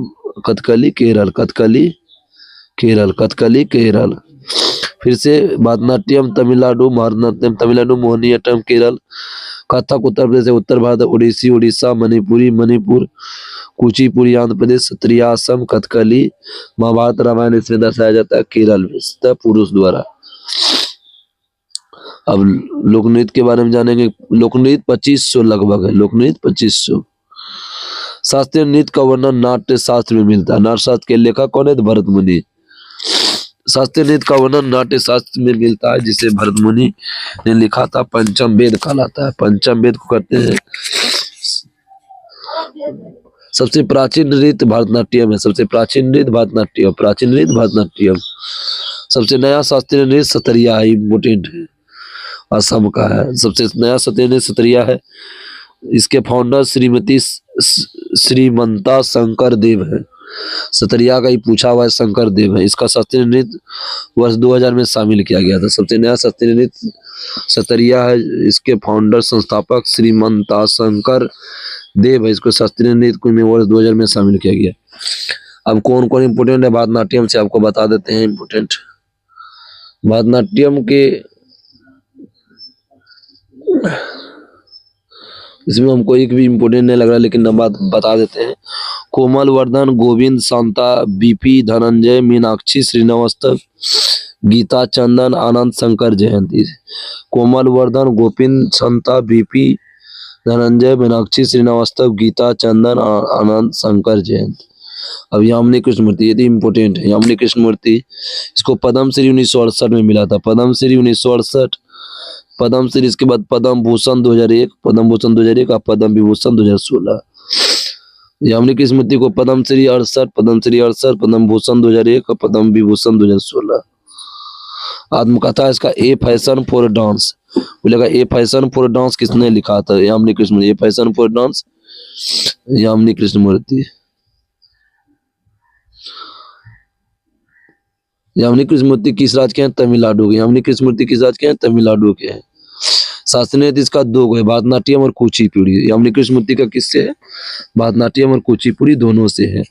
Speaker 1: कथकली केरल, कथकली केरल, कथकली केरल। फिर से भरतनाट्यम तमिलनाडु, भारतनाट्यम तमिलनाडु, मोहिनीअट्टम केरल, कथक उत्तर प्रदेश, उत्तर भारत, ओडिसी उड़ीसा, मणिपुरी मणिपुर, कुचिपुड़ी आंध्र प्रदेश, सत्रिया असम, कथकली महाभारत रामायण इसमें दर्शाया जाता है केरल में, पुरुष द्वारा। अब लोकनृत्य के बारे में जानेंगे। लोकनृत्य 2500 लगभग है, लोकनृत्य 2500। शास्त्रीय नृत्य का वर्णन नाट्य शास्त्र में मिलता है। नाट्य शास्त्र के लेखक कौन है? भरत मुनि। शास्त्रीय नृत्य का वर्णन नाट्य शास्त्र में मिलता है, जिसे भरत मुनि ने लिखा था। पंचम वेद कहलाता है, पंचम वेद को कहते हैं। सबसे प्राचीन नृत्य भरतनाट्यम है, सबसे प्राचीन नृत्य भरतनाट्यम, प्राचीन नृत्य भरतनाट्यम। सबसे नया शास्त्रीय नृत्य सतरिया है, इम्पोर्टेंट है, असम का है। सबसे नया शास्त्रीय नृत्य सतरिया है। इसके फाउंडर श्रीमती श्रीमंता शंकर देव है। सतरिया का ही पूछा हुआ है, शंकर देव है। इसका शास्त्रीय नृत्य वर्ष 2000 में शामिल किया गया था। सबसे नया शास्त्रीय नृत्य सतरिया है। इसके फाउंडर संस्थापक श्रीमंता शंकर देव है। इसको शास्त्रीय नृत्य में वर्ष 2000 में शामिल किया गया। अब कौन कौन इम्पोर्टेंट है भरतनाट्यम से आपको बता देते हैं। इम्पोर्टेंट भरतनाट्यम के, इसमें हमको एक भी इम्पोर्टेंट नहीं लग रहा, लेकिन नंबर बता देते हैं। कोमल वर्धन, गोविंद, शांता, बीपी, धनंजय, मीनाक्षी, श्रीनिवास्तव, गीता, चंदन, आनंद, शंकर, जयंती। कोमल वर्धन, गोविंद, शांता, बीपी, धनंजय, मीनाक्षी, श्रीनिवास्तव, गीता, चंदन, आनंद, शंकर, जयंती। अब यामिनी कृष्णमूर्ति, यदि इम्पोर्टेंट है। यामिनी कृष्णमूर्ति, इसको पद्मश्री 1968 में मिला था, पद्मश्री 1968। पद्मश्री, इसके बाद पद्म भूषण 2001, पद्म भूषण 2001 और पद्म विभूषण 2016। यामिनी कृष्णमूर्ति को पद्मश्री 68, पद्मश्री 68, पद्म भूषण 2001 और पद्म विभूषण 2016। आत्मकथा है इसका ए फैशन फॉर डांस। बोलेगा ए फैशन फॉर डांस किसने लिखा था? Yamini Krishnamurthy. A passion for dance Yamini Krishnamurthy. Yamini Krishnamurthy किस राज्य के हैं? तमिलनाडु के। यामिनी कृष्णमूर्ति किस राज्य के हैं? तमिलनाडु के हैं। शास्त्रीय नृत्य इसका दो है, भरतनाट्यम और कुचिपुड़ी। यामिनी कृष्णमूर्ति का किससे है? भरतनाट्यम और कुचिपुड़ी दोनों से है।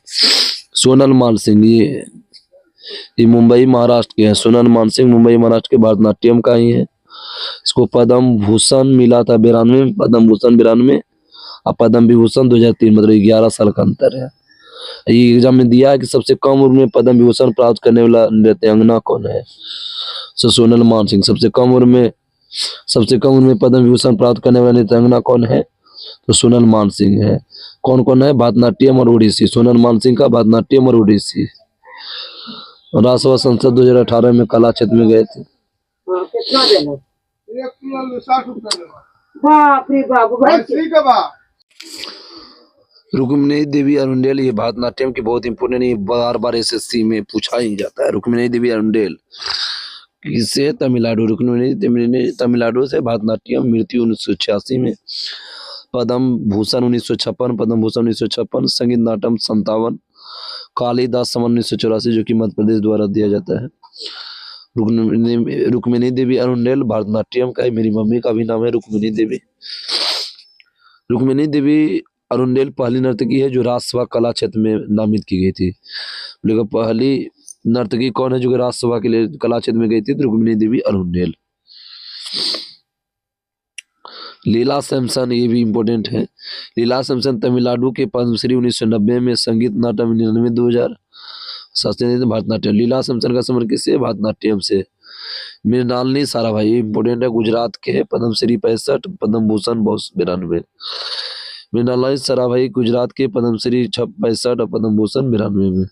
Speaker 1: सोनल मानसिंह ये मुंबई महाराष्ट्र के हैं। सोनल मानसिंह मुंबई महाराष्ट्र के, भरतनाट्यम का ही है। इसको पद्म भूषण मिला था 92 में, पद्म भूषण 92 और पद्म विभूषण 2003, मतलब 11 साल का अंतर है। ये एग्जाम में दिया है कि सबसे कम उम्र में पद्म विभूषण प्राप्त करने वाला नृत्यांगना कौन है? सोनल मानसिंह। सबसे कम उम्र में पद्म विभूषण प्राप्त करने वाला नृत्यांगना कौन है? तो सोनल मानसिंह है। कौन कौन है? भरतनाट्यम और ओडिसी। सोनल मानसिंह का भरतनाट्यम और ओडिसी। राज्यसभा संसद 2018 में कला क्षेत्र में गए थे।
Speaker 2: कितना देना? 1 किलो 60 रुपया लेगा। बाप रे बाप भाई, ठीक है बा।
Speaker 1: रुक्मिणी देवी अरुंडेल, ये भरतनाट्यम की बहुत इंपोर्टेंट, ये बार बार एसएससी में पूछा ही जाता है। रुक्मिणी देवी अरुंडेल किससे? तमिलनाडु। रुक्मिणी तमिलनाडु से। भरतनाट्यम, मृत्यु 1986 में। पद्म भूषण 1956, पद्म भूषण 1956। संगीत नाटक 57। कालिदास सम्मान 1984, जो कि मध्य प्रदेश द्वारा दिया जाता है। रुक्मिणी देवी अरुंडेल भरतनाट्यम का है। मेरी मम्मी का भी नाम है रुक्मिणी देवी। रुक्मिणी देवी अरुंडेल पहली नर्तकी है जो राज्यसभा कला क्षेत्र में नामित की गई थी। लेकिन पहली नर्तकी कौन है जो कि राज्यसभा के लिए कला क्षेत्र में गई थी? तो रुक्मिणी देवी अरुंडेल। लीला सैमसन, ये भी इम्पोर्टेंट है। लीला सैमसन तमिलनाडु के, पद्मश्री 1990 में। संगीत नाटक 99 2000। शास्त्रीय नृत्य भरतनाट्यम। लीला सैमसन का समर किससे? भरतनाट्यम से। मृणालिनी साराभाई, ये इम्पोर्टेंट है, गुजरात के, पद्मश्री 65, पद्म भूषण 92। मृणालिनी साराभाई गुजरात के, पद्मश्री 65 और पद्म भूषण 92 में।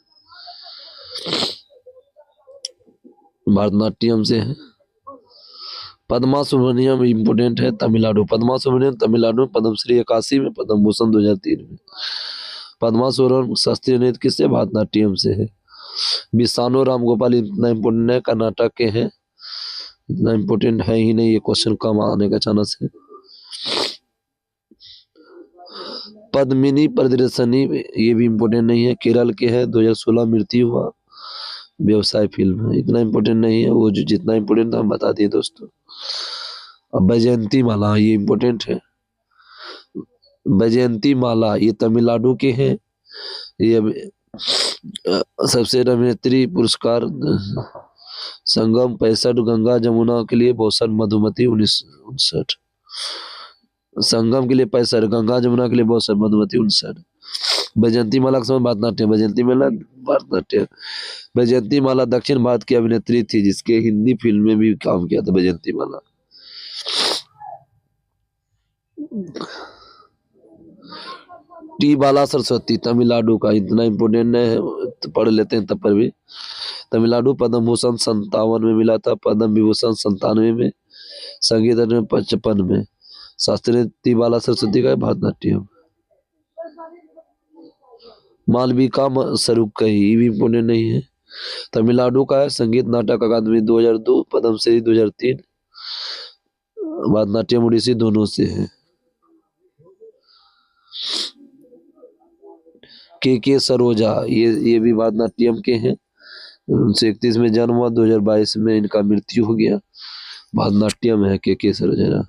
Speaker 1: भरतनाट्यम से है। पद्मा सुब्रमण्यम इम्पोर्टेंट है, तमिलनाडु। पद्मा सुब्रमण्यम तमिलनाडु, पद्मश्री 81 में, पद्म भूषण 2003 में। पद्मा सुब्रमण्यम शास्त्रीय नृत्य किससे? भरतनाट्यम से है। बिसानो राम गोपाल इतना इम्पोर्टेंट है, कर्नाटक के हैं। इतना इम्पोर्टेंट है ही नहीं, ये क्वेश्चन कम आने का चांस है। पद्मिनी प्रदर्शनी, ये भी इम्पोर्टेंट नहीं है, केरल के है, 2016 मृत्यु हुआ। व्यवसाय फिल्म है, इतना इम्पोर्टेंट नहीं है। वो जो जितना इम्पोर्टेंट था हम बता दिए दोस्तों। अब वैजयंती माला, ये इम्पोर्टेंट है। वैजयंती माला ये तमिलनाडु के हैं। ये सबसे अभिनेत्री पुरस्कार संगम 65, गंगा जमुना के लिए 62, मधुमती 1959। संगम के लिए 65, गंगा जमुना के लिए 62, मधुमती 59। वैजयंती माला का समय भरतनाट्यम। वैजयंती माला भरतनाट्यम। वैजयंती माला दक्षिण भारत की अभिनेत्री थी जिसके हिंदी फिल्म में भी काम किया था। वैजयंती माला। टी बाला सरस्वती तमिलनाडु का, इतना इम्पोर्टेंट है तो पढ़ लेते हैं तब पर भी। तमिलनाडु, पद्म भूषण 57 में मिला था, पद्म विभूषण 97 में, संगीत में 55 में। शास्त्रीय टी बाला सरस्वती का भरतनाट्यम। मालविका सरुक्कई, ये भी इम्पोर्टेंट नहीं है, तमिलनाडु का है। संगीत नाटक अकादमी 2002, पद्मश्री 2003। भरतनाट्यम ओडिसी दोनों से है। के सरोजा, ये भी भरतनाट्यम के हैं। 1931 में जन्म हुआ, 2022 में इनका मृत्यु हो गया। भरतनाट्यम है के सरोजा।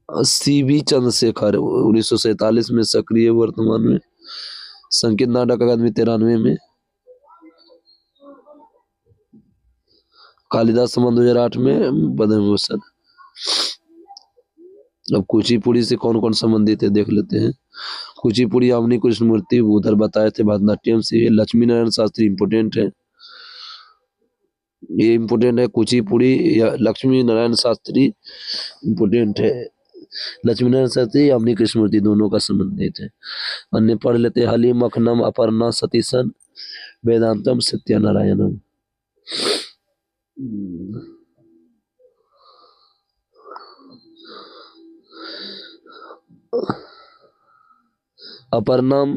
Speaker 1: सीवी चंद्रशेखर 1947 में सक्रिय, वर्तमान में। संगीत नाटक अकादमी 93 में। कालिदास सम्मान 2008 में, पद्म भूषण। अब कुचिपुड़ी से कौन कौन संबंधित है देख लेते हैं। कुचिपुड़ी यामिनी कृष्णमूर्ति उधर बताए थे। भरतनाट्यम से लक्ष्मी नारायण शास्त्री इम्पोर्टेंट है, ये इम्पोर्टेंट है। कुचिपुड़ी या लक्ष्मी नारायण शास्त्री इम्पोर्टेंट है। लक्ष्मी नारायण शास्त्री यामिनी कृष्णमूर्ति दोनों का संबंधित है। अन्य पढ़ लेते हैं। हलीम अखनम, अपर्णा सतीशन, वेदांतम, सत्यनारायणम। अपर्णम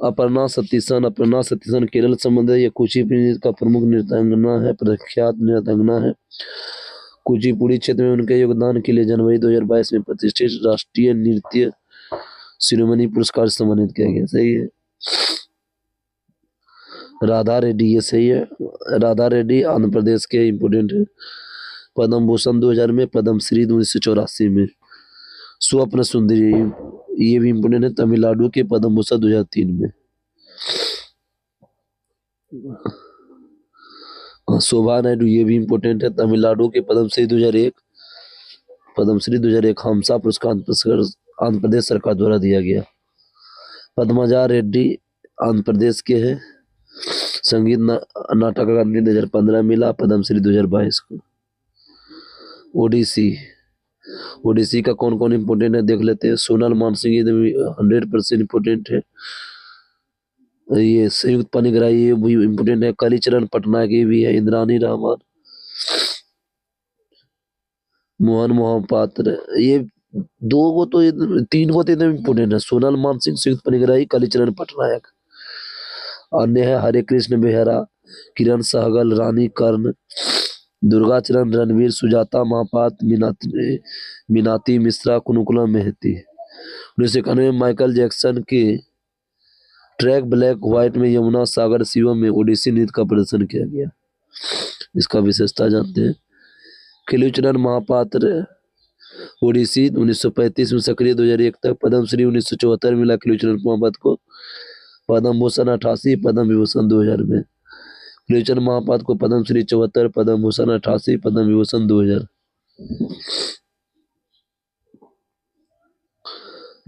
Speaker 1: अपर्णा सतीशन केरल संबंध है। ये कुचिपुड़ी का प्रमुख नृत्यांगना है, प्रख्यात नृत्यांगना है। कुचिपुड़ी क्षेत्र में उनके योगदान के लिए जनवरी 2022 में प्रतिष्ठित राष्ट्रीय नृत्य शिरोमणि पुरस्कार से सम्मानित किया गया। सही है। राधा रेड्डी, ये सही है। राधा रेड्डी आंध्र प्रदेश के इम्पोर्टेंट है। पद्म भूषण 2000 में, पद्मश्री 1984 में। स्वप्न सुंदरी, ये भी इम्पोर्टेंट है, तमिलनाडु के, पद्म भूषण 2003 में। शोभा नायडू, ये भी इम्पोर्टेंट है, तमिलनाडु के, पद्मश्री 2001। पद्मश्री 2001 हमसा पुरस्कार आंध्र प्रदेश सरकार द्वारा दिया गया। पद्मजा रेड्डी आंध्र प्रदेश के हैं। संगीत नाटक अकादमी 2015 मिला, पद्मश्री 2022 को। ओडिसी का कौन कौन इम्पोर्टेंट है देख लेते हैं। सोनल मानसिंह 100% इम्पोर्टेंट है। ये संयुक्त पाणिग्राही, ये भी इम्पोर्टेंट है। कालीचरण पटनायक, ये भी है। इंद्रानी रहमान, मोहन मोहपात्र, ये तीन को तो एकदम इम्पोर्टेंट है। सोनल मानसिंह, संयुक्त पाणिग्राही, कालीचरण पटनायक। अन्य है हरे कृष्ण बेहरा, किरण सहगल, रानी कर्ण, दुर्गाचरण रणवीर, सुजाता महापात, मीनाती मिश्रा, कुनुकुला मेहती। 1991 में माइकल जैक्सन के ट्रैक ब्लैक व्हाइट में यमुना सागर शिवम में ओडिसी नृत्य का प्रदर्शन किया गया। इसका विशेषता जानते हैं। केलुचरण महापात्र ओडिसी 1935 में सक्रिय, 2001 तक। पद्मश्री 1974 मिला केलुचरण महापात्र को। पद्म भूषण 88, पद्म विभूषण 2000 में। केलुचरण महापात्र को पद्मश्री 74, पद्म भूषण 88, पद्म विभूषण 2000।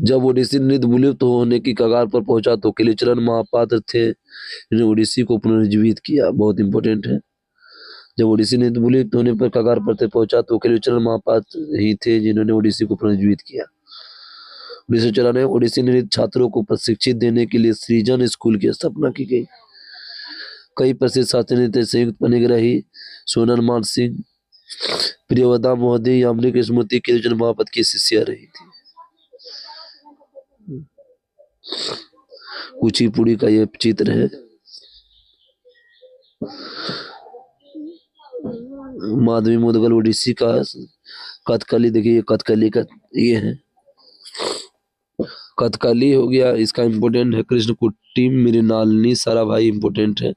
Speaker 1: जब ओडिसी नृत्य विलुप्त होने की कगार पर पहुंचा तो केलुचरण महापात्र थे जिन्होंने ओडिसी को पुनर्जीवित किया। बहुत इंपॉर्टेंट है। जब ओडिसी नृत्य विलुप्त होने पर कगार पर पहुंचा तो केलुचरण महापात्र ही थे जिन्होंने ओडिसी को पुनर्जीवित किया। 1994 में ओडिसी नृत्य छात्रों को प्रशिक्षित देने के लिए सृजन स्कूल की स्थापना की गई। कई प्रसिद्ध शास्त्रीय नृत्य संयुक्त पाणिग्राही, सोनल मानसिंह, प्रियवदा मोहदी, यामिनी कृष्णमूर्ति केलुचरण महापात्र की शिष्या रही थी। कुचिपुड़ी का ये चित्र है। माधवी मुदगल ओडिसी का। कथकली देखिए, कथकली का ये है। कथकली हो गया, इसका इम्पोर्टेंट है। कृष्णकुट्टी, मृणालिनी साराभाई इम्पोर्टेंट है।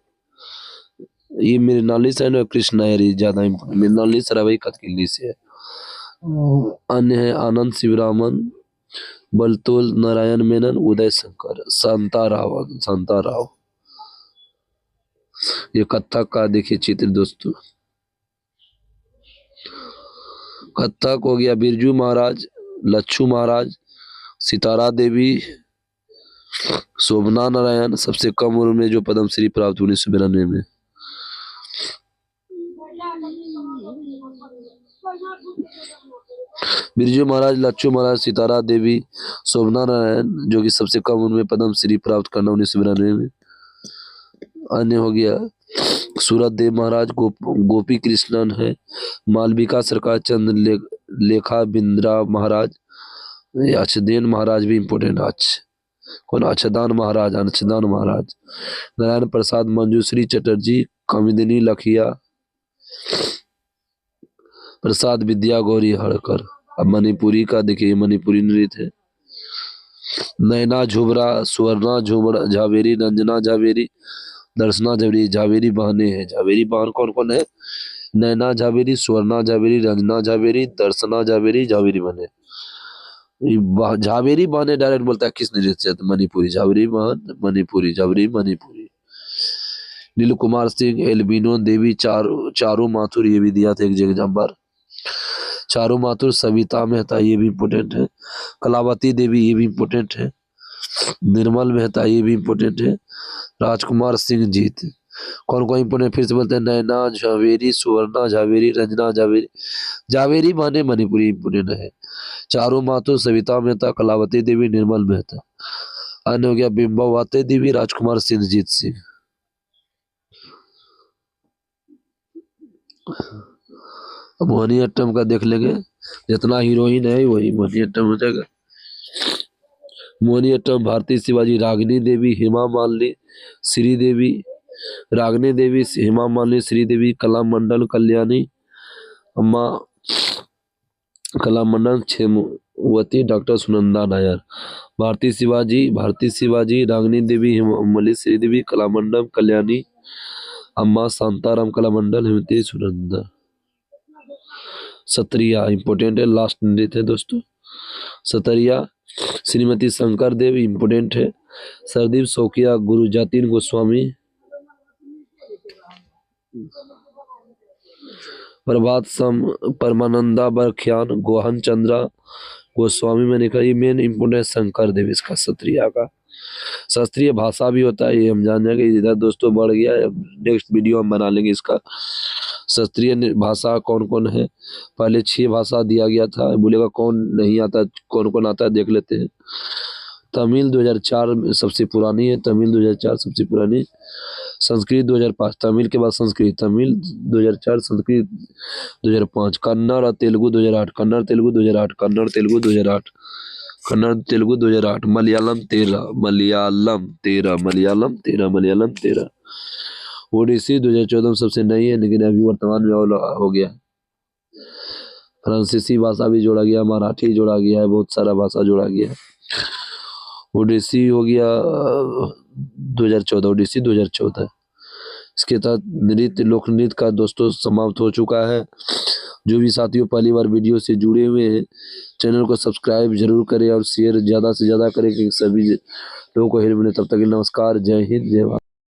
Speaker 1: ये मृणालिनी से और कृष्णायरी ज्यादा इम्पोर्टेंट। मृणालिनी साराभाई कथकली से है। अन्य है आनंद शिवरामन, बलतोल नारायण मेनन, उदय शंकर, शांता राव। ये कथक का देखिए चित्र दोस्तों। कथक हो गया बिरजू महाराज, लच्छू महाराज, सितारा देवी, शोभना नारायण, सबसे कम उम्र में जो पद्मश्री प्राप्त 1992 में। बिरजू महाराज, लच्छू महाराज, सितारा देवी, शोभना नारायण, जो कि सबसे कम उम्र में पद्मश्री प्राप्त करना 1992 में। अन्य हो गया सूरत देव महाराज, गोपी कृष्णन है, मालविका सरकार, चंद्र लेखा बिंद्रा महाराज, अच्छदेन महाराज भी इम्पोर्टेंट। अच्छदान महाराज, नारायण प्रसाद, मंजूश्री चटर्जी, कमिदिनी लखिया प्रसाद, विद्या गौरी हड़कर। अब मणिपुरी का देखिए, मणिपुरी नृत्य है। नैना झुबरा, सुवर्णा झावेरी, रंजना झावेरी, दर्शना झावेरी। झावेरी बहने हैं। झावेरी बहन कौन कौन है? नैना झावेरी, सुवर्णा झावेरी, रंजना झावेरी, दर्शना झावेरी, झावेरी बहने। झावेरी बहने डायरेक्ट बोलता है किस नृत्य? मणिपुरी। झावेरी बहन मणिपुरी, झावेरी मणिपुरी। नील कुमार सिंह, एल्बिनो देवी, चारू माथुर, ये भी दिया था एक एग्जाम्पल। चारू माथुर, सविता मेहता, ये भी इम्पोर्टेंट है। कलावती देवी, ये भी इम्पोर्टेंट है। निर्मल मेहता, ये भी इम्पोर्टेंट है। राजकुमार सिंह जीत। कौन कौन इम्पोर्टेंट फिर से बोलते हैं? नैना झावेरी, सुवर्णा झावेरी, रंजना झावेरी। झावेरी माने मणिपुरी इम्पोर्टेंट है। चारू माथुर, सविता मेहता, कलावती देवी, निर्मल मेहता। अन्य हो गया बिंबावती देवी, राजकुमार सिंह जीत सिंह। मोहिनीअट्टम का देख लेंगे। जितना हीरोइन है वही मोहिनीअट्टम हो जाएगा। मोहिनीअट्टम भारती शिवाजी रागिनी देवी हेमा मालिनी श्रीदेवी रागिनी देवी हेमा मालिनी श्रीदेवी कलामंडल कल्याणी अम्मा कलामंडल क्षेमवती डॉक्टर सुनंदा नायर। भारती शिवाजी रागिनी देवी हेमा मालिनी श्रीदेवी कलामंडल कल्याणी अम्मा शांताराम कलामंडल हेमवती सुनंदा। सत्रिया इंपोर्टेंट है, लास्ट नृत्य है दोस्तों। सतरिया श्रीमती शंकर देव इंपोर्टेंट है। सरदीप शौकिया गुरु जातिन गोस्वामी। प्रभात सम परमानंदा बरख्यान गोहन चंद्रा गोस्वामी। मैंने कहा ये मेन इंपोर्टेंट शंकर देव इसका सत्रिया का। शास्त्रीय भाषा भी होता है, ये हम जान जाएंगे। इधर दोस्तों बढ़ गया है, नेक्स्ट वीडियो हम बना लेंगे इसका। शास्त्रीय भाषा कौन कौन है, पहले 6 भाषा दिया गया था, बोलेगा कौन नहीं आता, कौन कौन आता है देख लेते हैं। तमिल 2004 में सबसे पुरानी है, तमिल 2004 सबसे पुरानी। संस्कृत 2005, तमिल के बाद संस्कृत, तमिल 2004, संस्कृत 2005। कन्नड़ और तेलुगु 2008, कन्नड़ तेलुगु 2008, कन्नड़ तेलुगु 2008, कन्नड़ तेलुगु 2008। मलयालम 13। ओडिसी 2014 में सबसे नई है, लेकिन अभी वर्तमान में हो गया। फ्रांसीसी भाषा भी जोड़ा गया, मराठी जोड़ा गया है, बहुत सारा भाषा जोड़ा गया है। ओडिसी हो गया 2014, ओडिसी 2014। इसके तहत नृत्य लोक नृत्य का दोस्तों समाप्त हो चुका है। जो भी साथियों पहली बार वीडियो से जुड़े हुए हैं, चैनल को सब्सक्राइब जरूर करें और शेयर ज़्यादा से ज़्यादा करें कि सभी लोगों को हेल्प मिले। तब तक नमस्कार, जय हिंद, जय भारत।